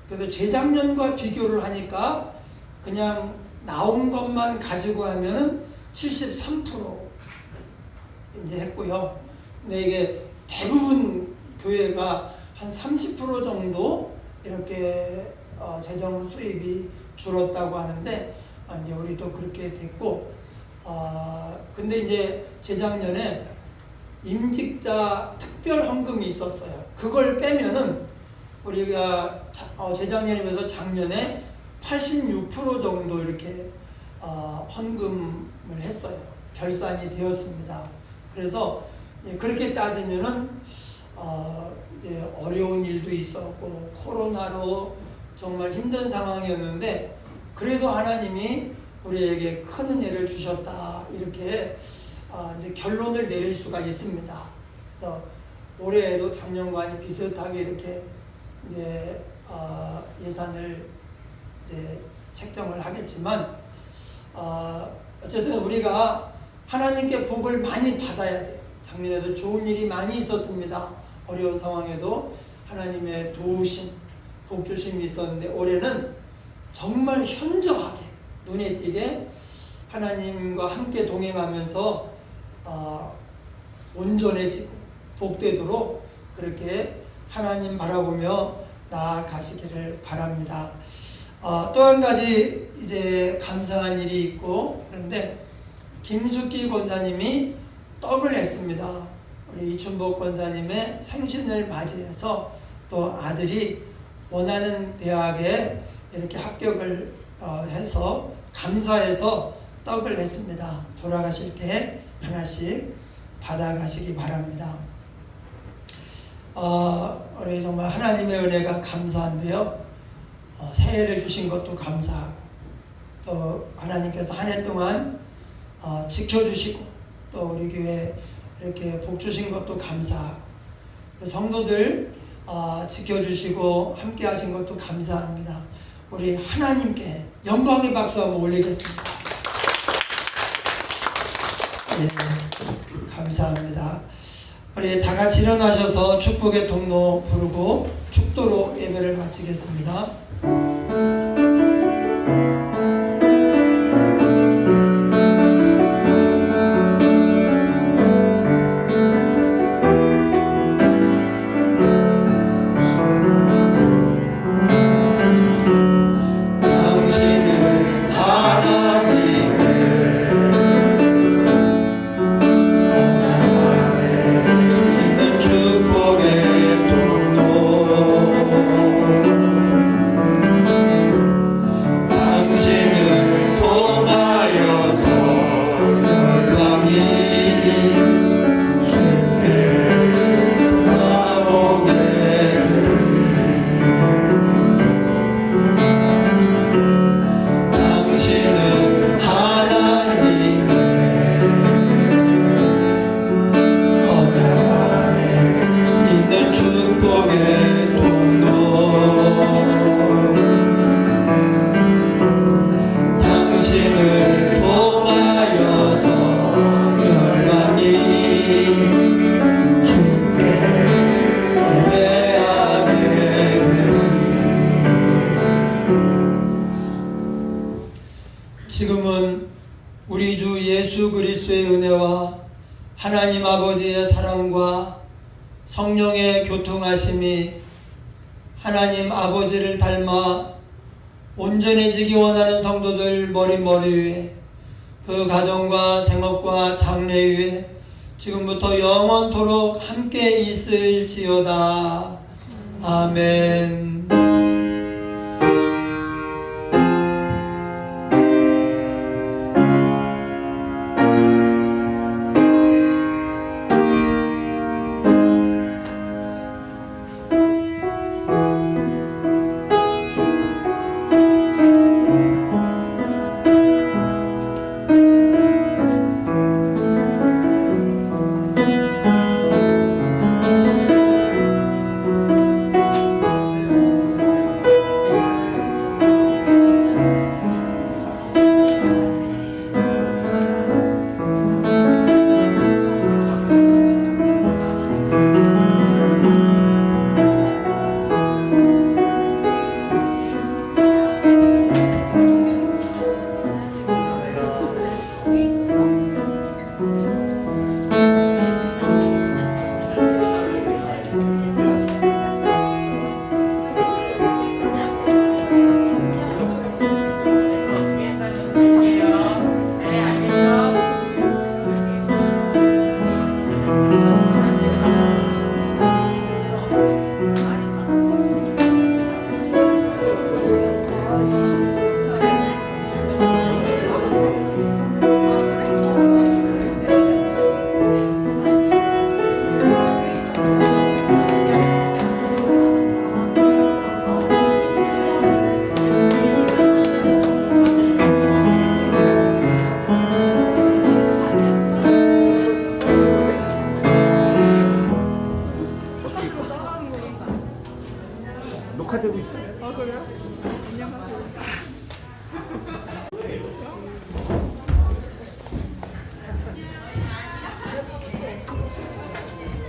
그래서 재작년과 비교를 하니까 그냥 나온 것만 가지고 하면은 73% 이제 했고요. 근데 이게 대부분 교회가 한 30% 정도 이렇게 재정 수입이 줄었다고 하는데 이제 우리도 그렇게 됐고, 근데 이제 재작년에 임직자 특별 헌금이 있었어요. 그걸 빼면은 우리가 재작년에 비해서 작년에 86% 정도 이렇게 헌금을 했어요. 결산이 되었습니다. 그래서 그렇게 따지면은 이제 어려운 일도 있었고 코로나로 정말 힘든 상황이었는데 그래도 하나님이 우리에게 큰 은혜를 주셨다, 이렇게 이제 결론을 내릴 수가 있습니다. 그래서 올해에도 작년과 비슷하게 이렇게 이제 예산을 이제 책정을 하겠지만, 어쨌든 우리가 하나님께 복을 많이 받아야 돼요. 작년에도 좋은 일이 많이 있었습니다. 어려운 상황에도 하나님의 도우심, 복주심이 있었는데 올해는 정말 현저하게 눈에 띄게 하나님과 함께 동행하면서 온전해지고 복되도록 그렇게 하나님 바라보며 나아가시기를 바랍니다. 또 한 가지 이제 감사한 일이 있고, 그런데 김숙기 권사님이 떡을 했습니다. 우리 이춘복 권사님의 생신을 맞이해서 또 아들이 원하는 대학에 이렇게 합격을 해서 감사해서 떡을 했습니다. 돌아가실 때 하나씩 받아가시기 바랍니다. 우리 정말 하나님의 은혜가 감사한데요. 새해를 주신 것도 감사하고, 또 하나님께서 한 해 동안 지켜주시고, 또 우리 교회 이렇게 복 주신 것도 감사하고, 성도들 지켜주시고 함께 하신 것도 감사합니다. 우리 하나님께 영광의 박수 한번 올리겠습니다. 예, 감사합니다. 우리 다 같이 일어나셔서 축복의 통로 부르고 축도로 예배를 마치겠습니다. 당신 성령의 교통하심이 하나님 아버지를 닮아 온전해지기 원하는 성도들 머리 위에, 그 가정과 생업과 장래 위에 지금부터 영원토록 함께 있을지어다. 아멘. 녹화되고 있어요. 그래요? 안녕하세요.